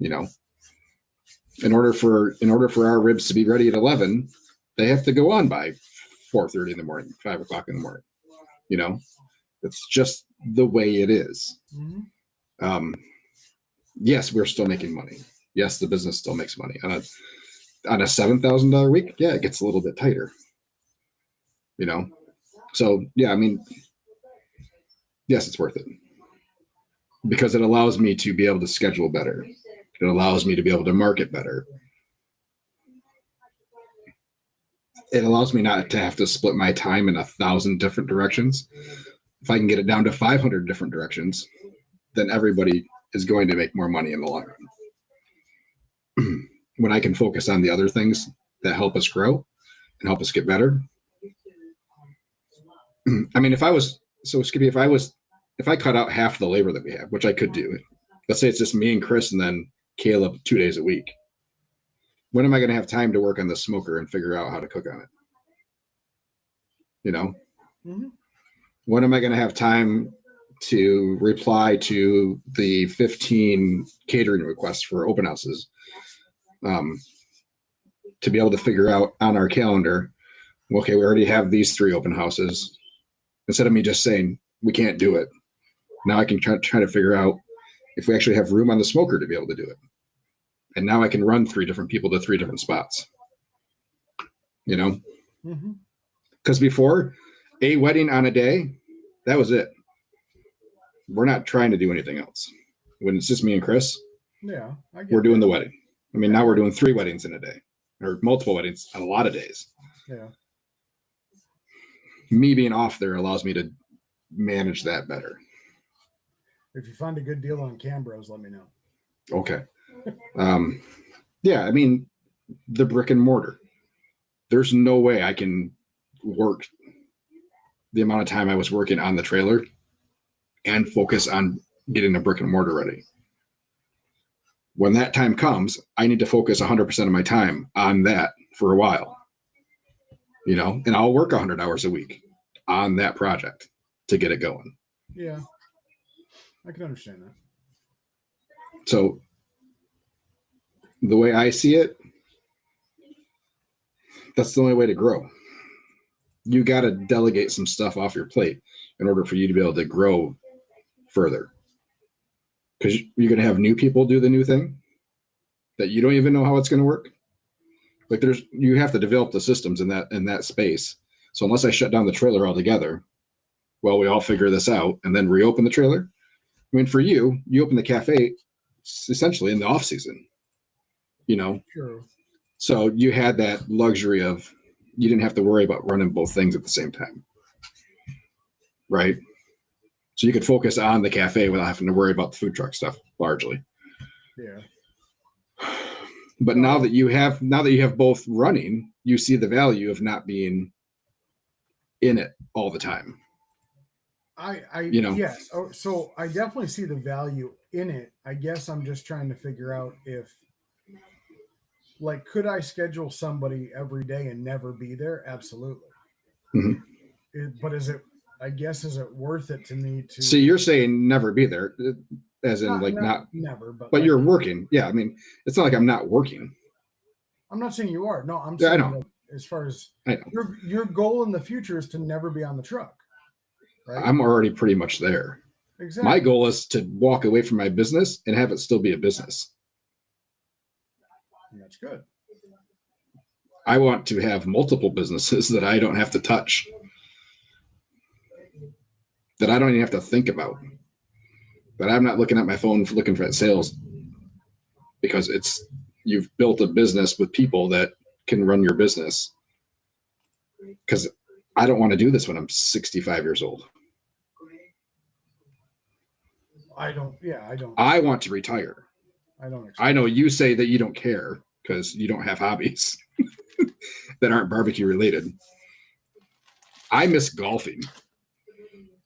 S3: In order for our ribs to be ready at 11, they have to go on by 4:30 in the morning, 5 o'clock in the morning. It's just the way it is.
S2: Mm-hmm.
S3: Yes, we're still making money. Yes, the business still makes money on a $7,000 week. Yeah, it gets a little bit tighter. So yeah, I mean, yes, it's worth it because it allows me to be able to schedule better. It allows me to be able to market better. It allows me not to have to split my time in 1,000 different directions. If I can get it down to 500 different directions, then everybody is going to make more money in the long run. When I can focus on the other things that help us grow and help us get better. I mean, if I cut out half the labor that we have, which I could do, let's say it's just me and Chris and then Caleb 2 days a week. When am I going to have time to work on the smoker and figure out how to cook on it?
S2: Mm-hmm.
S3: When am I going to have time to reply to the 15 catering requests for open houses? To be able to figure out on our calendar, okay, we already have these 3 open houses. Instead of me just saying we can't do it, now I can try to figure out if we actually have room on the smoker to be able to do it. And now I can run 3 different people to 3 different spots.
S2: Mm-hmm.
S3: Because before, a wedding on a day, that was it. We're not trying to do anything else. When it's just me and Chris,
S2: yeah,
S3: we're doing the wedding. I mean, now we're doing 3 weddings in a day, or multiple weddings on a lot of days.
S2: Yeah.
S3: Me being off there allows me to manage that better.
S2: If you find a good deal on Cambros, let me know.
S3: Okay. Yeah, I mean, the brick and mortar. There's no way I can work the amount of time I was working on the trailer and focus on getting the brick and mortar ready. When that time comes, I need to focus 100% of my time on that for a while. And I'll work 100 hours a week on that project to get it going.
S2: Yeah, I can understand that.
S3: So the way I see it, that's the only way to grow. You got to delegate some stuff off your plate in order for you to be able to grow further. Because you're going to have new people do the new thing that you don't even know how it's going to work. Like you have to develop the systems in that space. So unless I shut down the trailer altogether, well, we all figure this out and then reopen the trailer. I mean, for you open the cafe essentially in the off season,
S2: True.
S3: So you had that luxury of, you didn't have to worry about running both things at the same time. Right. So you could focus on the cafe without having to worry about the food truck stuff largely.
S2: Yeah.
S3: But now that you have both running, you see the value of not being in it all the time.
S2: Yes. Oh, so I definitely see the value in it. I guess I'm just trying to figure out if, like, could I schedule somebody every day and never be there? Absolutely.
S3: Mm-hmm.
S2: But is it worth it to me to?
S3: See, you're saying never be there, as in not
S2: never, but
S3: like, you're working. Yeah, I mean, it's not like I'm not working.
S2: I'm not saying you are. No, I'm
S3: saying,
S2: I know. Like, as far as your goal in the future is to never be on the truck. Right?
S3: I'm already pretty much there.
S2: Exactly.
S3: My goal is to walk away from my business and have it still be a business.
S2: And that's good.
S3: I want to have multiple businesses that I don't have to touch, that I don't even have to think about, that I'm not looking at my phone looking for sales, because you've built a business with people that can run your business. Because I don't want to do this when I'm 65 years old.
S2: I don't.
S3: I want to retire. I know you say that you don't care because you don't have hobbies that aren't barbecue related. I miss golfing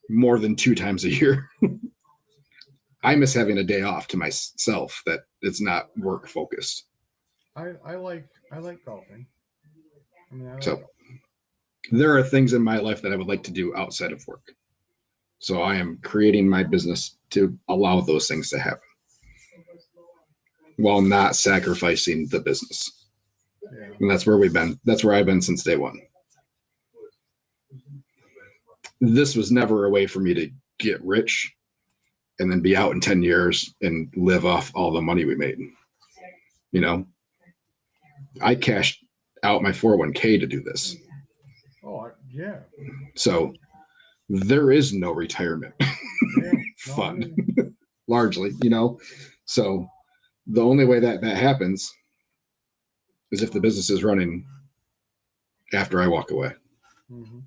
S3: more than 2 times a year. I miss having a day off to myself that it's not work focused.
S2: I like golfing. I mean,
S3: there are things in my life that I would like to do outside of work. So I am creating my business to allow those things to happen while not sacrificing the business.
S2: Yeah.
S3: And that's where we've been. That's where I've been since day one. This was never a way for me to get rich and then be out in 10 years and live off all the money we made. I cashed out my 401k to do this.
S2: Oh, yeah.
S3: So there is no retirement fund, largely, So the only way that happens is if the business is running after I walk away.
S2: Mm-hmm.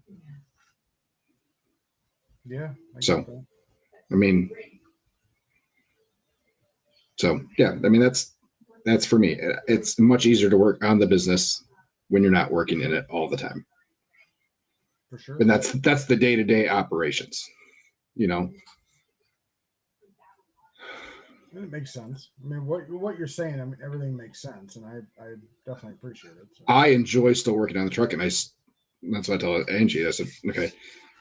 S2: Yeah.
S3: That's for me. It's much easier to work on the business when you're not working in it all the time.
S2: For sure.
S3: And that's the day-to-day operations,
S2: And it makes sense. I mean, what you're saying, I mean, everything makes sense, and I definitely appreciate it. So.
S3: I enjoy still working on the truck, and that's what I told Angie. I said, okay,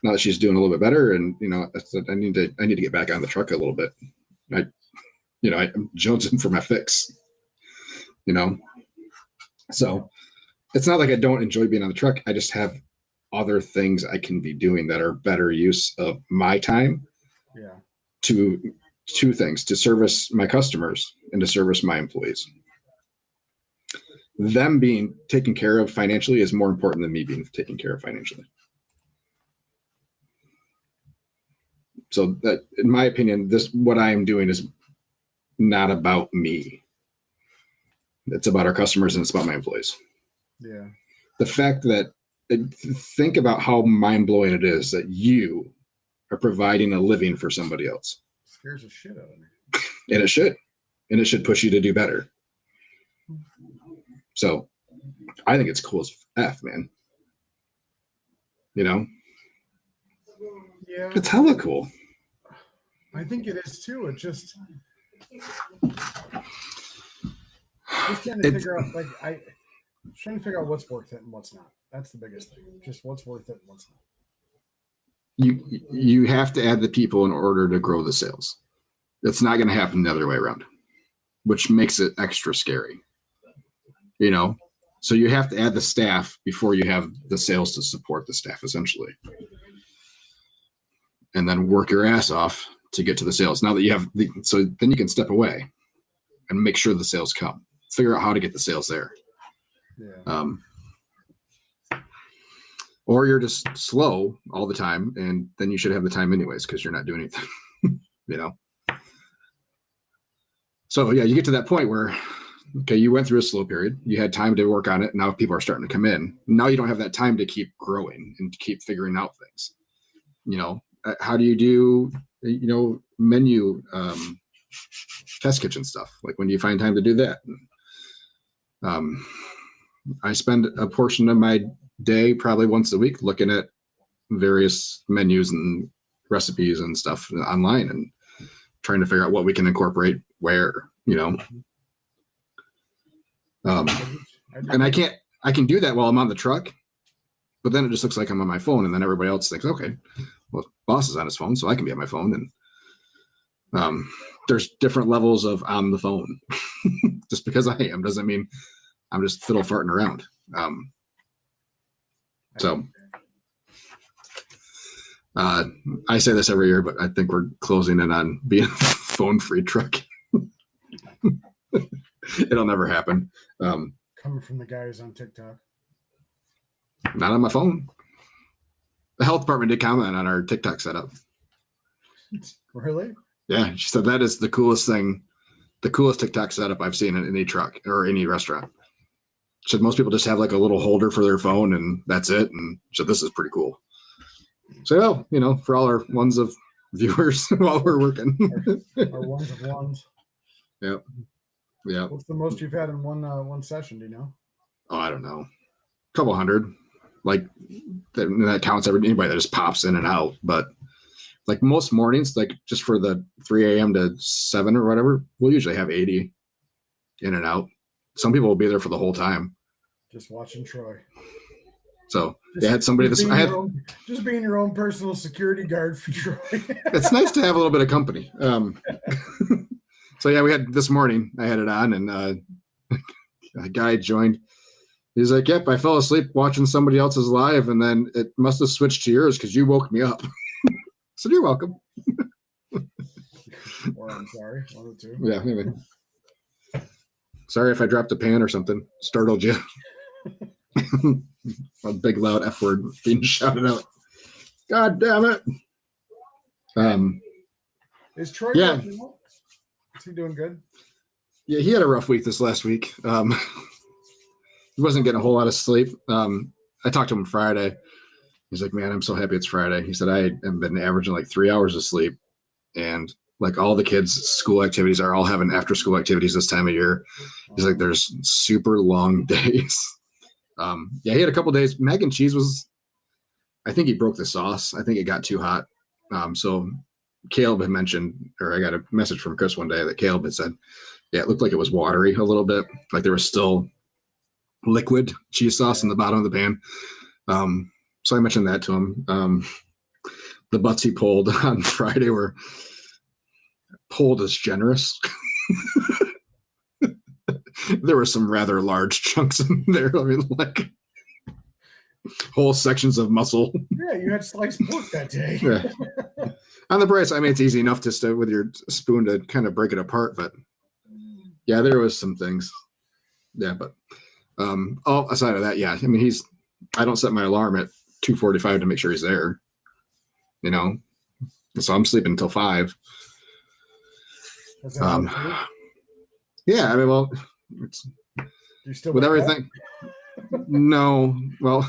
S3: now that she's doing a little bit better, and I said, I need to get back on the truck a little bit. I'm jonesing for my fix. So it's not like I don't enjoy being on the truck. I just have other things I can be doing that are better use of my time.
S2: Yeah.
S3: To 2 things: to service my customers and to service my employees. Them being taken care of financially is more important than me being taken care of financially. So that, in my opinion, what I am doing is not about me. It's about our customers and it's about my employees.
S2: Yeah.
S3: The fact that, think about how mind-blowing it is that you are providing a living for somebody else.
S2: Scares the shit out of me.
S3: And it should push you to do better. So I think it's cool as F, man.
S2: Yeah.
S3: It's hella cool.
S2: I think it is too. It just trying to figure out, trying to figure out what's worth it and what's not. That's the biggest thing. Just what's worth it and what's not.
S3: You have to add the people in order to grow the sales. It's not going to happen the other way around, which makes it extra scary. So you have to add the staff before you have the sales to support the staff, essentially. And then work your ass off to get to the sales. Now that you have so then you can step away and make sure the sales come. Figure out how to get the sales there.
S2: Yeah.
S3: Or you're just slow all the time, and then you should have the time anyways because you're not doing anything, you know? So yeah, you get to that point where, okay, you went through a slow period. You had time to work on it. Now people are starting to come in. Now you don't have that time to keep growing and to keep figuring out things. You know, how do you do, you know, menu test kitchen stuff? Like when do you find time to do that? I spend a portion of my day probably once a week looking at various menus and recipes and stuff online and trying to figure out what we can incorporate where, you know. And I can do that while I'm on the truck, but then it just looks like I'm on my phone, and then everybody else thinks, okay, well, boss is on his phone, so I can be on my phone. And there's different levels of on the phone. Just because I am doesn't mean I'm just fiddle farting around. So I say this every year, but I think we're closing in on being a phone-free truck. It'll never happen.
S2: Coming from the guys on TikTok.
S3: Not on my phone. The health department did comment on our TikTok setup.
S2: Really?
S3: Yeah, she said that is the coolest thing, the coolest TikTok setup I've seen in any truck or any restaurant. She said most people just have like a little holder for their phone and that's it. And she said this is pretty cool. So, well, you know, for all our ones of viewers while we're working.
S2: Our ones of ones.
S3: Yep. Yeah.
S2: What's the most you've had in one session? Do you know?
S3: Oh, I don't know. A couple hundred. Like that counts anybody that just pops in and out. But like most mornings, like just for the 3 a.m. to 7 or whatever, we'll usually have 80 in and out. Some people will be there for the whole time.
S2: Just watching Troy.
S3: So they had somebody this.
S2: Just being your own personal security guard for Troy.
S3: It's nice to have a little bit of company. So yeah, we had this morning. I had it on, and a guy joined. He's like, "Yep, I fell asleep watching somebody else's live, and then it must have switched to yours because you woke me up." So you're welcome.
S2: Or I'm sorry, one or two.
S3: Yeah, maybe. Sorry if I dropped a pan or something. Startled you. A big loud F word being shouted out. God damn it.
S2: Is Troy?
S3: Yeah.
S2: Is he doing good?
S3: Yeah, he had a rough week this last week. He wasn't getting a whole lot of sleep. I talked to him Friday. He's like, man, I'm so happy it's Friday. He said, I have been averaging like 3 hours of sleep. And like all the kids' school activities are all having after school activities this time of year. He's like, there's super long days. Yeah, he had a couple days. Mac and cheese was, I think he broke the sauce. I think it got too hot. So Caleb had mentioned, or I got a message from Chris one day that Caleb had said, yeah, it looked like it was watery a little bit. Like there was still liquid cheese sauce in the bottom of the pan. So I mentioned that to him. The butts he pulled on Friday were pulled as generous. There were some rather large chunks in there. I mean, like whole sections of muscle.
S2: Yeah, you had sliced pork that day.
S3: Yeah. On the price, I mean, it's easy enough just to, with your spoon to kind of break it apart. But yeah, there was some things. Yeah, but all aside of that, yeah, I mean, I don't set my alarm at 2:45 to make sure he's there. You know, so I'm sleeping until 5. Yeah, I mean, well, it's
S2: you still
S3: with everything. No, well,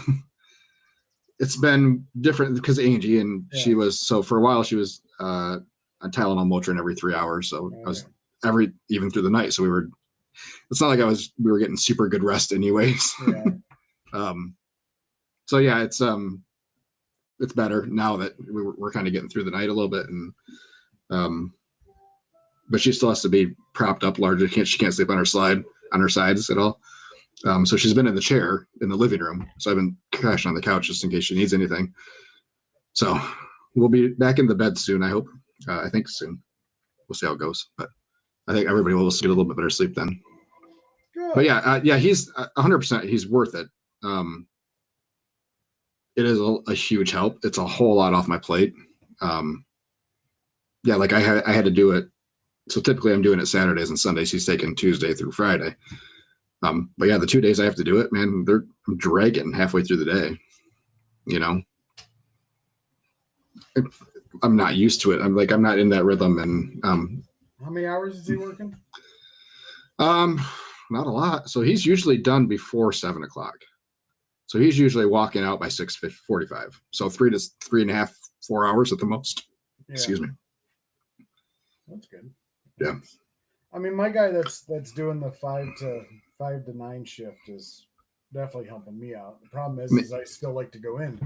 S3: it's been different because Angie and she was, so for a while she was on Tylenol Motrin every 3 hours. So I was even through the night. So it's not like we were getting super good rest anyways.
S2: Yeah.
S3: So yeah, it's better now that we're kind of getting through the night a little bit, and but she still has to be propped up largely. She can't sleep on her sides at all. So she's been in the chair in the living room. So I've been crashing on the couch just in case she needs anything. So we'll be back in the bed soon, I hope. I think soon. We'll see how it goes. But I think everybody will get a little bit better sleep then. But yeah, he's 100%. He's worth it. It is a huge help. It's a whole lot off my plate. Yeah, like I had to do it. So typically I'm doing it Saturdays and Sundays. He's taking Tuesday through Friday. But yeah, the 2 days I have to do it, man, I'm dragging halfway through the day. You know, I'm not used to it. I'm not in that rhythm. And
S2: how many hours is he working?
S3: Not a lot. So he's usually done before 7 o'clock. So he's usually walking out by 6:45. So 3.5, 4 hours at the most.
S2: Yeah.
S3: Excuse me.
S2: That's good.
S3: Yeah.
S2: I mean, my guy that's doing the 5 to 9 shift is definitely helping me out. The problem is I still like to go in.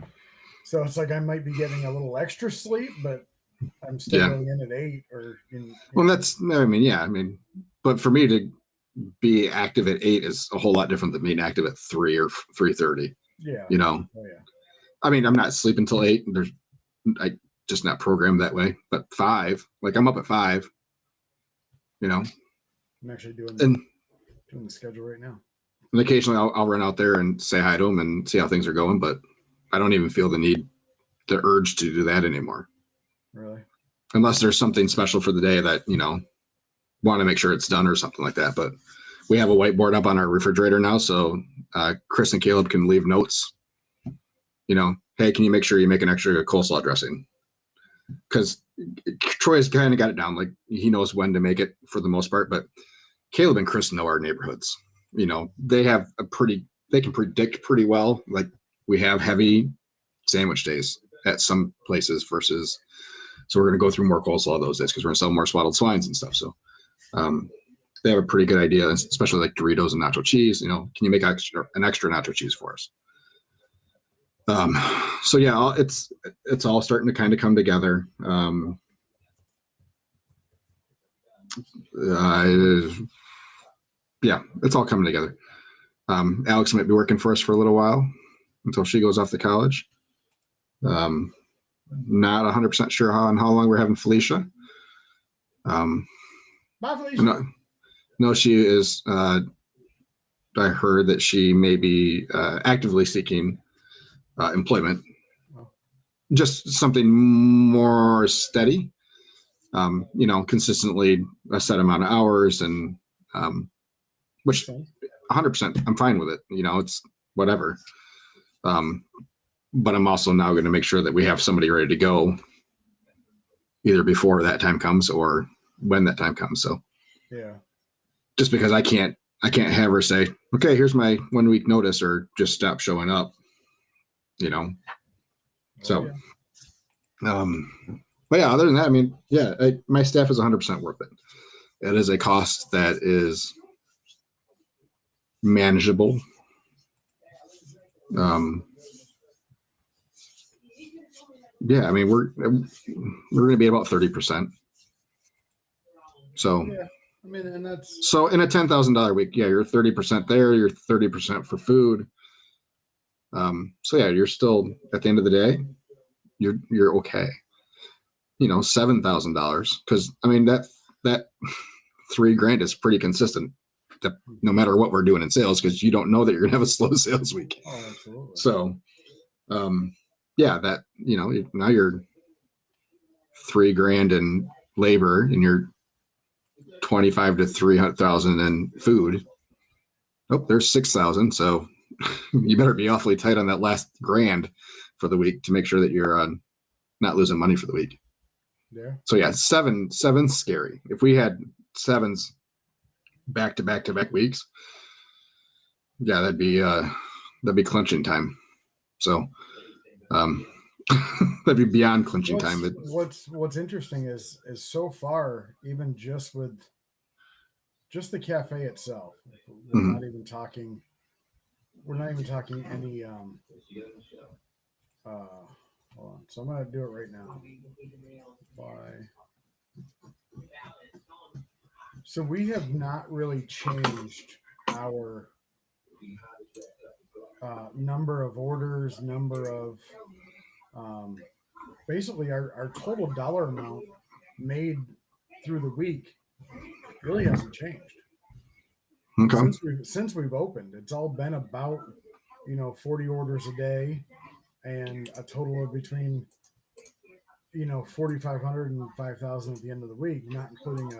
S2: So it's like I might be getting a little extra sleep, but I'm still going in at 8 or
S3: well, but for me to be active at 8 is a whole lot different than being active at 3 or 3:30.
S2: Yeah.
S3: You know.
S2: Oh yeah.
S3: I mean, I'm not sleeping till 8. I just not programmed that way. But 5, like I'm up at 5. You know.
S2: I'm actually doing the schedule right now.
S3: And occasionally I'll run out there and say hi to them and see how things are going, but I don't even feel the urge to do that anymore.
S2: Really?
S3: Unless there's something special for the day that, want to make sure it's done or something like that. But we have a whiteboard up on our refrigerator now. So Chris and Caleb can leave notes, hey, can you make sure you make an extra coleslaw dressing? Because Troy's kind of got it down. Like he knows when to make it for the most part, but Caleb and Chris know our neighborhoods. They can predict pretty well. Like we have heavy sandwich days at some places so we're going to go through more coleslaw those days because we're going to sell more swaddled swines and stuff. So they have a pretty good idea, especially like Doritos and nacho cheese. Can you make an extra nacho cheese for us? So yeah, it's all starting to kind of come together. Yeah, it's all coming together. Alex might be working for us for a little while until she goes off to college. Not 100% sure how long we're having Felicia.
S2: Bye, Felicia.
S3: No, she is. I heard that she may be actively seeking employment. Just something more steady. Consistently a set amount of hours and which 100% I'm fine with it. It's whatever. But I'm also now going to make sure that we have somebody ready to go either before that time comes or when that time comes. So
S2: yeah,
S3: just because I can't have her say, okay, here's my 1 week notice or just stop showing up, so, but yeah, other than that, I mean, yeah, my staff is 100% worth it. It is a cost that is manageable. Yeah, I mean, we're going to be about 30%. So,
S2: yeah, I mean, and that's
S3: so in a $10,000 week, yeah, you're 30% there, you're 30% for food. So yeah, you're still at the end of the day, you're okay. $7,000 because I mean that $3,000 is pretty consistent. No matter what we're doing in sales, because you don't know that you're gonna have a slow sales week.
S2: Oh, absolutely.
S3: So, yeah, that now you're $3,000 in labor and you're 25 to 300,000 in food. Oh, there's 6,000. So you better be awfully tight on that last grand for the week to make sure that you're not losing money for the week.
S2: Yeah.
S3: So yeah, seven's scary. If we had 7s back to back weeks, yeah, that'd be clinching time. So that'd be beyond clinching time. But
S2: what's interesting is so far, even just with just the cafe itself, we're not even talking any hold on. So I'm gonna do it right now. So we have not really changed our number of orders, number of basically our total dollar amount made through the week really hasn't changed.
S3: Okay.
S2: Since we've opened, it's all been about 40 orders a day, and a total of between 4,500 and 5,000 at the end of the week, not including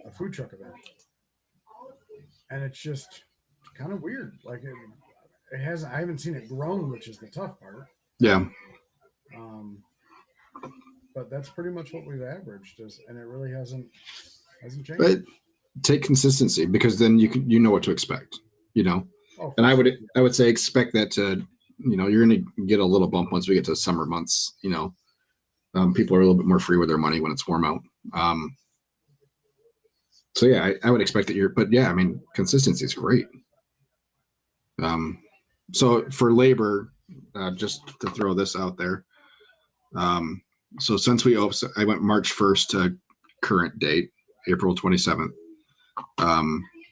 S2: a food truck event. And it's just kind of weird. Like it hasn't. I haven't seen it grown, which is the tough part.
S3: Yeah.
S2: But that's pretty much what we've averaged, and it really hasn't changed.
S3: But take consistency, because then you know what to expect.
S2: Oh,
S3: and I would say expect that to you're going to get a little bump once we get to summer months. People are a little bit more free with their money when it's warm out. So yeah, I would expect that but yeah, I mean, consistency is great. So for labor, just to throw this out there. So since I went March 1st to current date, April 27th,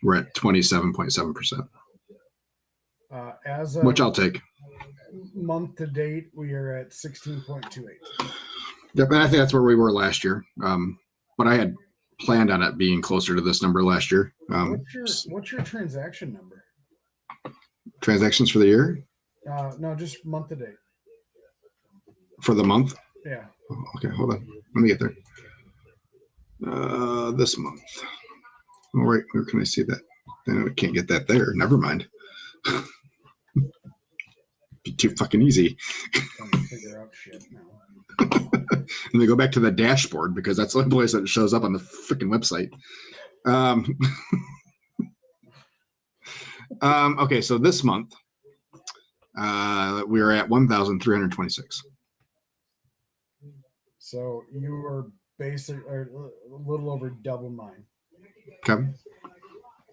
S3: we're at 27.7%.
S2: As of
S3: which I'll take.
S2: Month to date, we are at 16.28.
S3: Yep, and I think that's where we were last year. But I had planned on it being closer to this number last year.
S2: What's your transaction number?
S3: Transactions for the year?
S2: No, just month to date.
S3: For the month?
S2: Yeah.
S3: Oh, okay, hold on. Let me get there. This month. All right, where can I see that? I can't get that there. Never mind. Be too fucking easy.
S2: Trying to figure out shit now.
S3: And they go back to the dashboard, because that's the only place that it shows up on the freaking website. Okay, so this month we are at 1,326.
S2: So you were basically a little over double mine.
S3: Okay.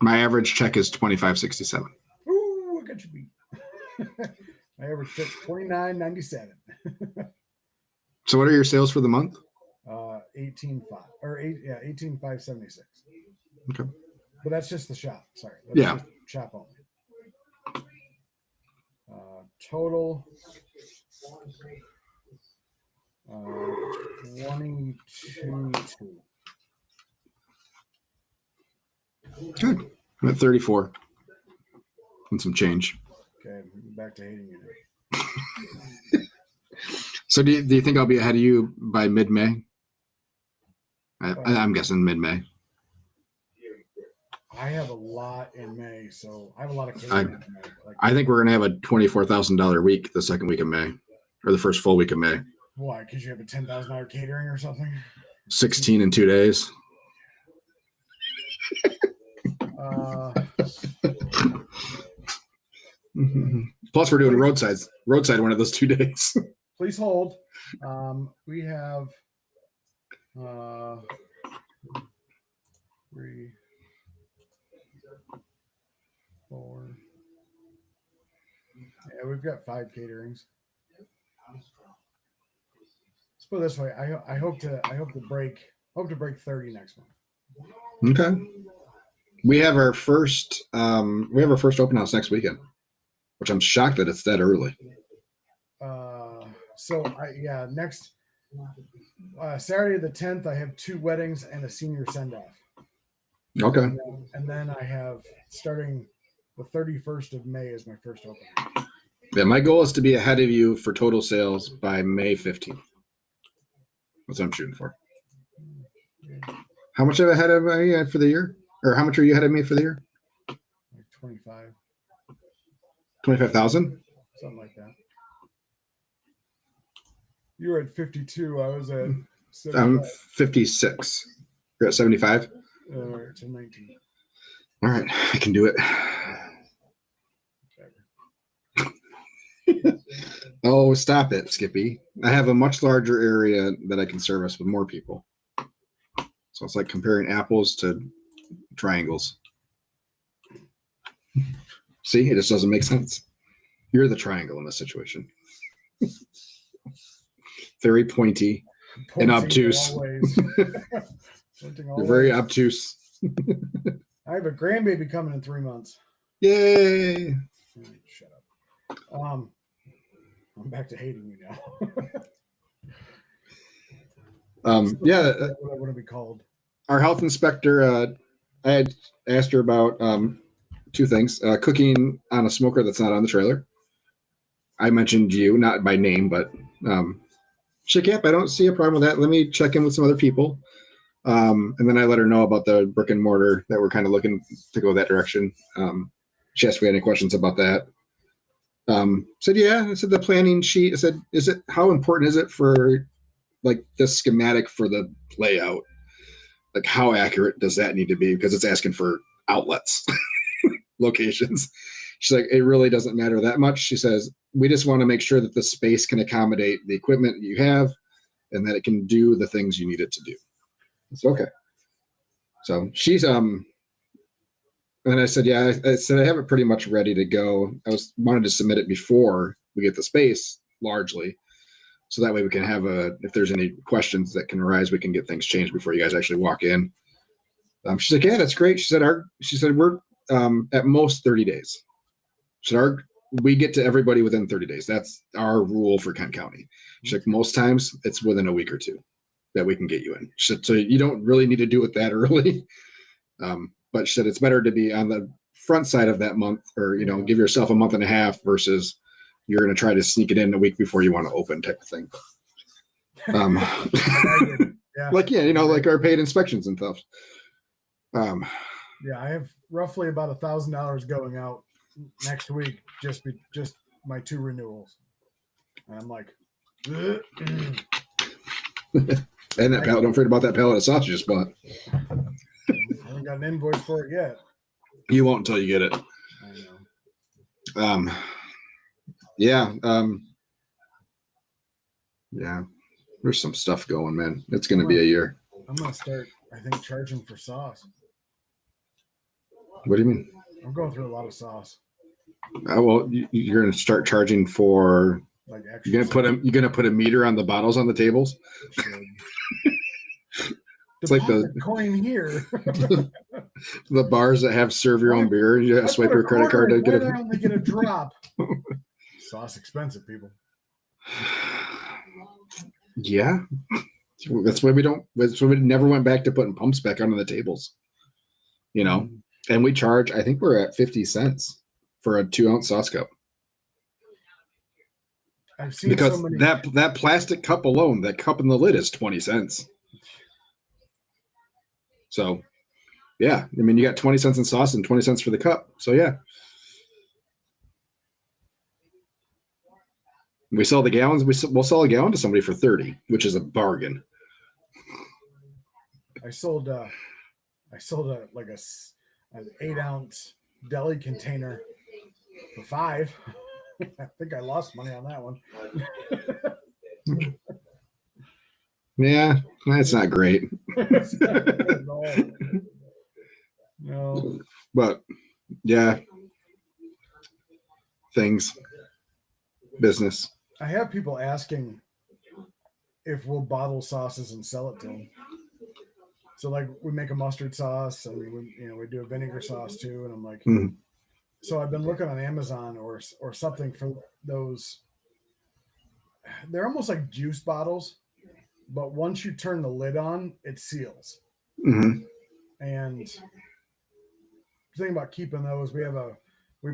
S3: My average check is $25.67.
S2: Ooh, I got you beat. My average check $29.97.
S3: So what are your sales for the month?
S2: 18.5 or 18,576.
S3: Okay.
S2: But that's just the shop. Sorry. That's just shop only. Total 22.2.
S3: Good. I'm at 34 and some change.
S2: Okay, back to hating you now.
S3: So do you think I'll be ahead of you by mid-May? I'm guessing mid-May.
S2: I have a lot in May, so I have a lot of catering in May.
S3: I think we're going to have a $24,000 week the second week of May, or the first full week of May.
S2: Why? Because you have a $10,000 catering or something?
S3: 16 in 2 days. Plus, we're doing roadside one of those 2 days.
S2: Please hold. We have 3, 4. Yeah, we've got 5 caterings. Let's put it this way. I hope to break 30 next month.
S3: Okay. We have our first open house next weekend, which I'm shocked that it's that early.
S2: Next Saturday the 10th, I have 2 weddings and a senior send off.
S3: Okay.
S2: And then I have, starting the 31st of May is my first opening.
S3: Yeah, my goal is to be ahead of you for total sales by May 15th. That's what I'm shooting for. How much ahead of me for the year? Or how much are you ahead of me for the year?
S2: Like 25.
S3: 25,000?
S2: Something like that. You were at 52. I was at 75.
S3: I'm 56. You're at 75?
S2: To 19.
S3: All right, I can do it. Oh, stop it, Skippy. I have a much larger area that I can service with more people. So it's like comparing apples to triangles. See, it just doesn't make sense. You're the triangle in this situation. Very pointy and obtuse.
S2: Always.
S3: You're very obtuse.
S2: I have a grandbaby coming in 3 months.
S3: Yay!
S2: Shut up. I'm back to hating you now.
S3: Yeah.
S2: What would it be called?
S3: our health inspector, I had asked her about 2 things: cooking on a smoker that's not on the trailer. I mentioned you, not by name, but she's like, "Yep, I don't see a problem with that. Let me check in with some other people." And then I let her know about the brick and mortar that we're kind of looking to go that direction. She asked if we had any questions about that. Said, yeah. I said, the planning sheet. I said, how important is it for like the schematic for the layout? Like, how accurate does that need to be? Because it's asking for outlets, locations. She's like, it really doesn't matter that much. She says, we just want to make sure that the space can accommodate the equipment you have and that it can do the things you need it to do. It's okay. So she's, and I said, yeah, I said, I have it pretty much ready to go. Wanted to submit it before we get the space largely. So that way we can have if there's any questions that can arise, we can get things changed before you guys actually walk in. She's like, yeah, that's great. She said, we're at most 30 days. So we get to everybody within 30 days. That's our rule for Kent County. She's like, most times it's within a week or 2 that we can get you in. She said, so you don't really need to do it that early. But she said, it's better to be on the front side of that month or, give yourself a month and a half versus you're going to try to sneak it in a week before you want to open type of thing.
S2: Yeah.
S3: Like our paid inspections and stuff.
S2: Yeah, I have roughly about $1,000 going out next week, just my 2 renewals. And I'm like,
S3: and that pallet, don't forget about that pallet of sausage you just bought.
S2: I haven't got an invoice for it yet.
S3: You won't until you get it.
S2: I know.
S3: Yeah. Yeah. There's some stuff going, man. It's going to be a year.
S2: I'm going to start, I think, charging for sauce.
S3: What do you mean?
S2: I'm going through a lot of sauce.
S3: Well, you're going to start charging for,
S2: like, extra.
S3: you're going to put a meter on the bottles on the tables. It's like the
S2: coin here.
S3: the bars that have serve your own beer. You have to swipe your credit card to get
S2: it. Only get a drop. Sauce expensive, people.
S3: Yeah, that's why we never went back to putting pumps back onto the tables. And we charge. I think we're at 50 cents for a 2-ounce sauce cup.
S2: I've seen
S3: because
S2: so many...
S3: that plastic cup alone, that cup in the lid is 20 cents. So, yeah, I mean, you got 20 cents in sauce and 20 cents for the cup. So, yeah. We sell the gallons. We'll sell a gallon to somebody for 30, which is a bargain.
S2: I sold an 8-ounce deli container for $5. I think I lost money on that one.
S3: Yeah, that's not great.
S2: No.
S3: But yeah, business.
S2: I have people asking if we'll bottle sauces and sell it to them. So like we make a mustard sauce and we do a vinegar sauce too. And I'm like, So I've been looking on Amazon or something for those. They're almost like juice bottles, but once you turn the lid on, it seals.
S3: Mm-hmm.
S2: And the thing about keeping those, we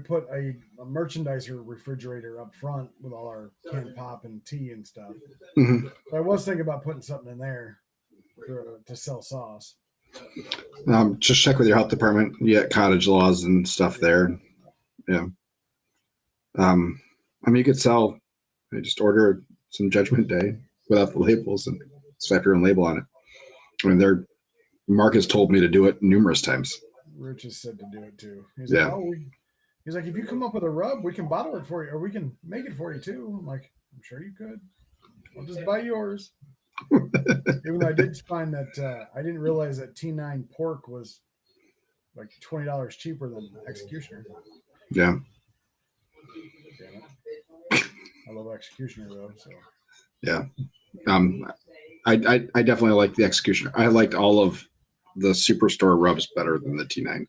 S2: put a merchandiser refrigerator up front with all our canned pop and tea and stuff.
S3: Mm-hmm.
S2: But I was thinking about putting something in there to sell sauce.
S3: Just check with your health department. You got cottage laws and stuff there. Yeah. I mean, you could sell. Just order some Judgment Day without the labels and slap your own label on it. I mean, Mark has told me to do it numerous times.
S2: Rich has said to do it too. He's
S3: like,
S2: he's like, if you come up with a rub, we can bottle it for you, or we can make it for you too. I'm like, I'm sure you could. I'll just buy yours. Even though I did find that I didn't realize that T9 pork was like $20 cheaper than Executioner.
S3: Yeah.
S2: I love Executioner though. So.
S3: Yeah. I definitely like the Executioner. I liked all of the Superstore rubs better than the T9,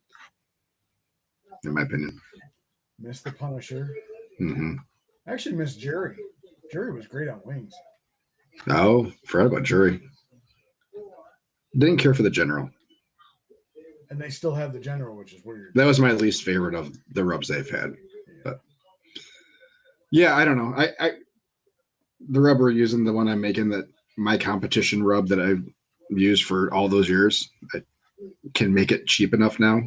S3: in my opinion.
S2: Miss the Punisher.
S3: Mm-hmm.
S2: I actually miss Jerry. Jerry was great on wings.
S3: Oh, forgot about Jerry. Didn't care for the general.
S2: And they still have the general, which is weird.
S3: That was my least favorite of the rubs they've had. But yeah, I don't know. I the rub we're using, the one I'm making, that my competition rub that I've used for all those years, I can make it cheap enough now.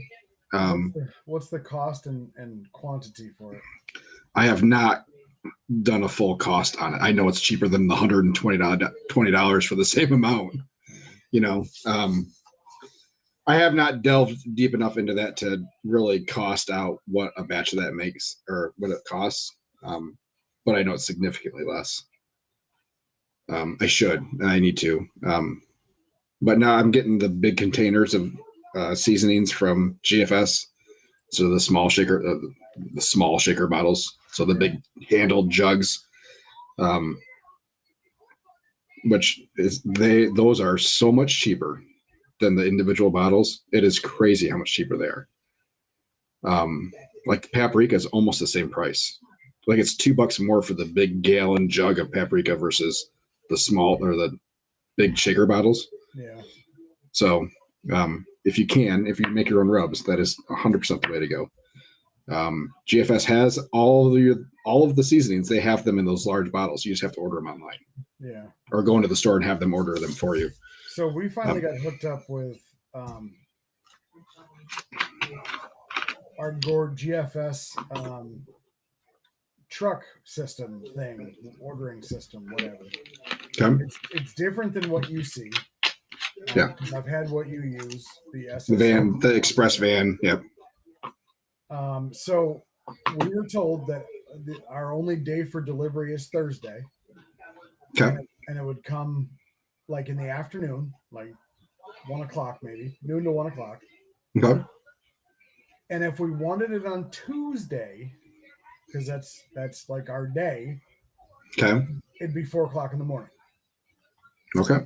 S2: What's the cost and quantity for it?
S3: I have not done a full cost on it. I know it's cheaper than the $120 for the same amount. You know, I have not delved deep enough into that to really cost out what a batch of that makes or what it costs. But I know it's significantly less. I should, and I need to. But now I'm getting the big containers of seasonings from GFS. So the small shaker bottles. So the big handled jugs, which is those are so much cheaper than the individual bottles. It is crazy how much cheaper they are. Like paprika is almost the same price. Like it's $2 more for the big gallon jug of paprika versus the small or the big shaker bottles.
S2: Yeah.
S3: So if you make your own rubs, that is 100% the way to go. GFS has all of the seasonings. They have them in those large bottles. You just have to order them online.
S2: Yeah.
S3: Or go into the store and have them order them for you.
S2: So we finally got hooked up with our Gord GFS truck system thing, ordering system, whatever.
S3: Okay.
S2: It's different than what you see.
S3: Yeah.
S2: I've had what you use, the
S3: van, the express van. Yep.
S2: So we were told that our only day for delivery is Thursday.
S3: Okay.
S2: And it would come like in the afternoon, like 1 o'clock, maybe noon to 1 o'clock.
S3: Okay.
S2: And if we wanted it on Tuesday, because that's like our day,
S3: okay,
S2: it'd be 4 o'clock in the morning.
S3: Okay.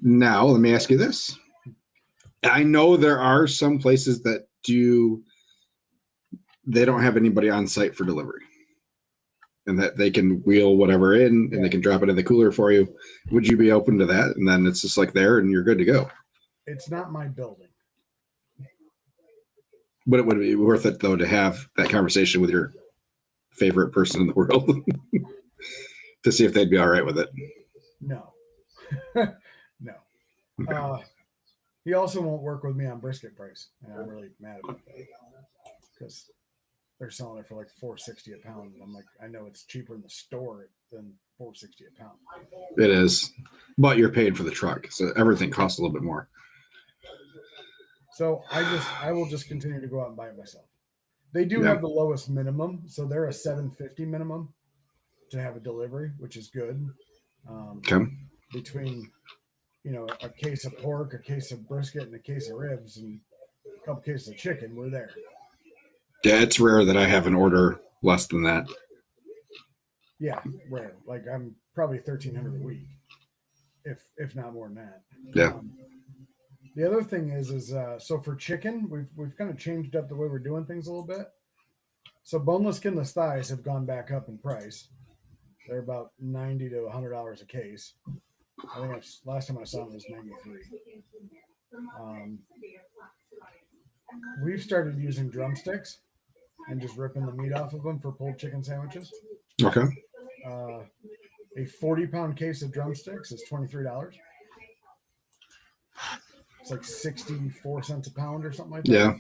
S3: Now let me ask you this. I know there are some places that they don't have anybody on site for delivery, and that they can wheel whatever in and they can drop it in the cooler for you. Would you be open to that? And then it's just like there and you're good to go.
S2: It's not my building.
S3: But it would be worth it though to have that conversation with your favorite person in the world to see if they'd be all right with it.
S2: No. No. Okay. He also won't work with me on brisket price, and I'm really mad about that because they're selling it for like $4.60 a pound. And I'm like, I know it's cheaper in the store than $4.60 a pound.
S3: It is, but you're paying for the truck, so everything costs a little bit more.
S2: So I will just continue to go out and buy it myself. They do have the lowest minimum, so they're a $7.50 minimum to have a delivery, which is good.
S3: Okay.
S2: Between a case of pork, a case of brisket, and a case of ribs, and a couple cases of chicken, we're there.
S3: Yeah, it's rare that I have an order less than that.
S2: Yeah, rare. Like I'm probably $1,300 a week, if not more than that.
S3: Yeah.
S2: The other thing is so for chicken, we've kind of changed up the way we're doing things a little bit. So boneless, skinless thighs have gone back up in price. They're about $90 to $100 a case. I think last time I saw them was 93. We've started using drumsticks and just ripping the meat off of them for pulled chicken sandwiches.
S3: Okay.
S2: A 40-pound case of drumsticks is $23. It's like 64 cents a pound or something like that.
S3: Yeah.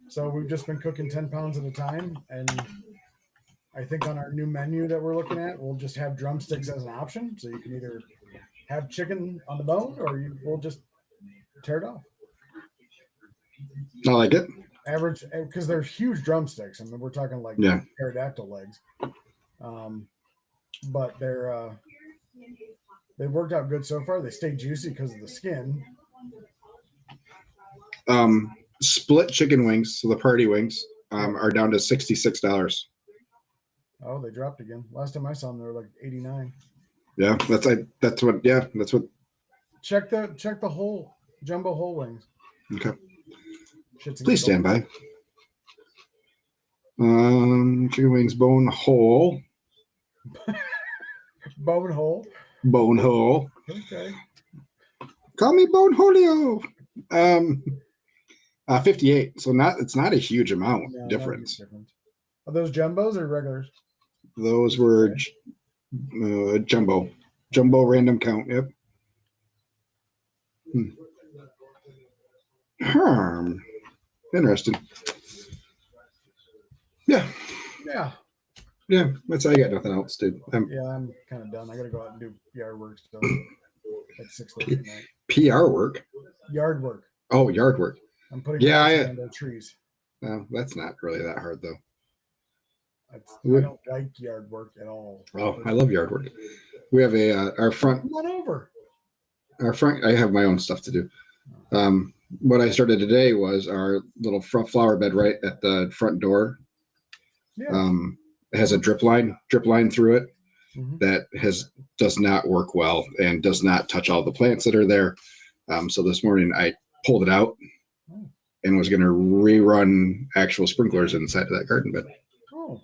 S2: So we've just been cooking 10 pounds at a time. And I think on our new menu that we're looking at, we'll just have drumsticks as an option. So you can either have chicken on the bone or we'll just tear it off.
S3: I like it.
S2: Average, because they're huge drumsticks. I mean, we're talking like pterodactyl legs. But they've worked out good so far. They stay juicy because of the skin.
S3: Split chicken wings, so the party wings, are down to $66.
S2: Oh, they dropped again. Last time I saw them, they were like 89.
S3: Yeah, that's what.
S2: Check the whole jumbo whole wings.
S3: Okay. Please stand by. Chicken wings bone whole.
S2: Bone whole.
S3: Bonehole.
S2: Okay.
S3: Call me Bonholio. 58. So it's not a huge amount
S2: No,
S3: difference.
S2: not a huge difference. Are those jumbos or regulars?
S3: Those were jumbo random count. Yep. Interesting. Yeah. That's I got nothing else, dude.
S2: Yeah, I'm kind of done. I got to go out and do yard work still at 6:30 at night.
S3: PR work.
S2: Yard work.
S3: Oh, yard work.
S2: I'm putting
S3: Yeah,
S2: around our trees.
S3: No, that's not really that hard though.
S2: I don't like yard work at all.
S3: Oh, I love yard work. We have our front.
S2: Come on over.
S3: Our front. I have my own stuff to do. What I started today was our little front flower bed right at the front door.
S2: Yeah.
S3: It has a drip line through it
S2: Mm-hmm.
S3: that does not work well and does not touch all the plants that are there. So this morning I pulled it out and was going to rerun actual sprinklers inside of that garden bed.
S2: Oh.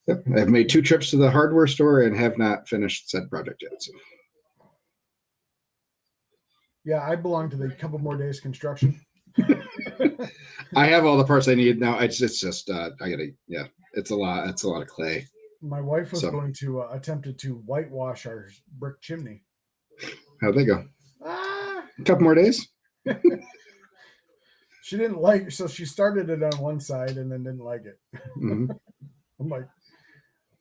S3: Yep. I've made 2 trips to the hardware store and have not finished said project yet. So.
S2: Yeah, I belong to the couple more days construction.
S3: I have all the parts I need now. It's just I gotta it's a lot of clay.
S2: My wife was going to attempted to whitewash our brick chimney.
S3: How'd they go?
S2: A
S3: couple more days.
S2: She didn't like, so she started it on one side and then didn't like it.
S3: Mm-hmm.
S2: I'm like,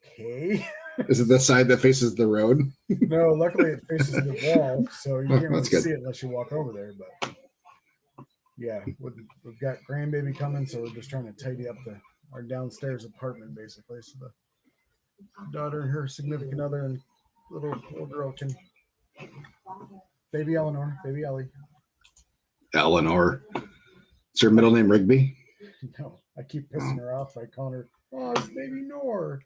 S2: okay.
S3: Is it the side that faces the road?
S2: No, luckily it faces the wall, so you can't really
S3: good.
S2: see it unless you walk over there. But yeah, we've got grandbaby coming, so we're just trying to tidy up our downstairs apartment, basically, so the daughter and her significant other and little girl can. Baby Eleanor, baby Ellie.
S3: Eleanor. Is her middle name Rigby?
S2: No, I keep pissing her off by calling her, oh, it's baby Nor.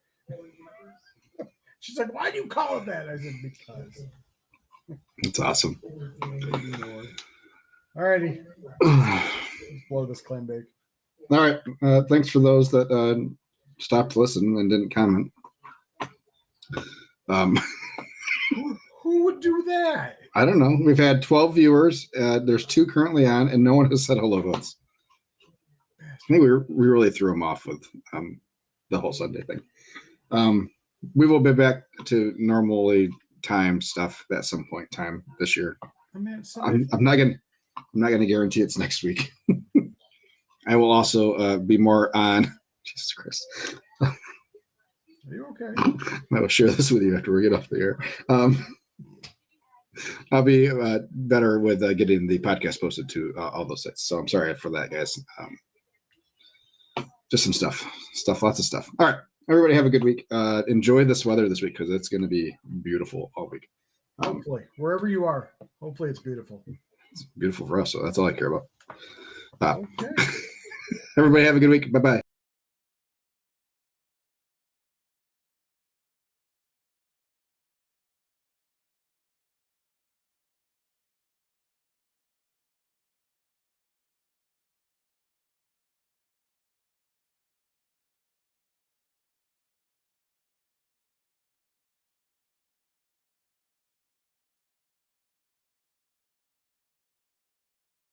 S2: She's like, why do you call it that? I said, because.
S3: That's awesome.
S2: Baby Nor. All righty. Let's blow this clam bake.
S3: All right. Thanks for those that stopped to listen and didn't comment.
S2: Who would do that?
S3: I don't know. We've had 12 viewers. There's 2 currently on, and no one has said hello to us. I think we really threw them off with the whole Sunday thing. We will be back to normally timed stuff at some point in time this year. I'm not gonna guarantee it's next week. I will also be more on. Jesus Christ.
S2: Are you okay?
S3: I will share this with you after we get off the air. I'll be better with getting the podcast posted to all those sites. So I'm sorry for that, guys. Just some stuff, lots of stuff. All right, everybody have a good week. Enjoy this weather this week because it's going to be beautiful all week.
S2: Hopefully, wherever you are, hopefully it's beautiful.
S3: It's beautiful for us, so that's all I care about.
S2: Okay.
S3: Everybody have a good week. Bye-bye.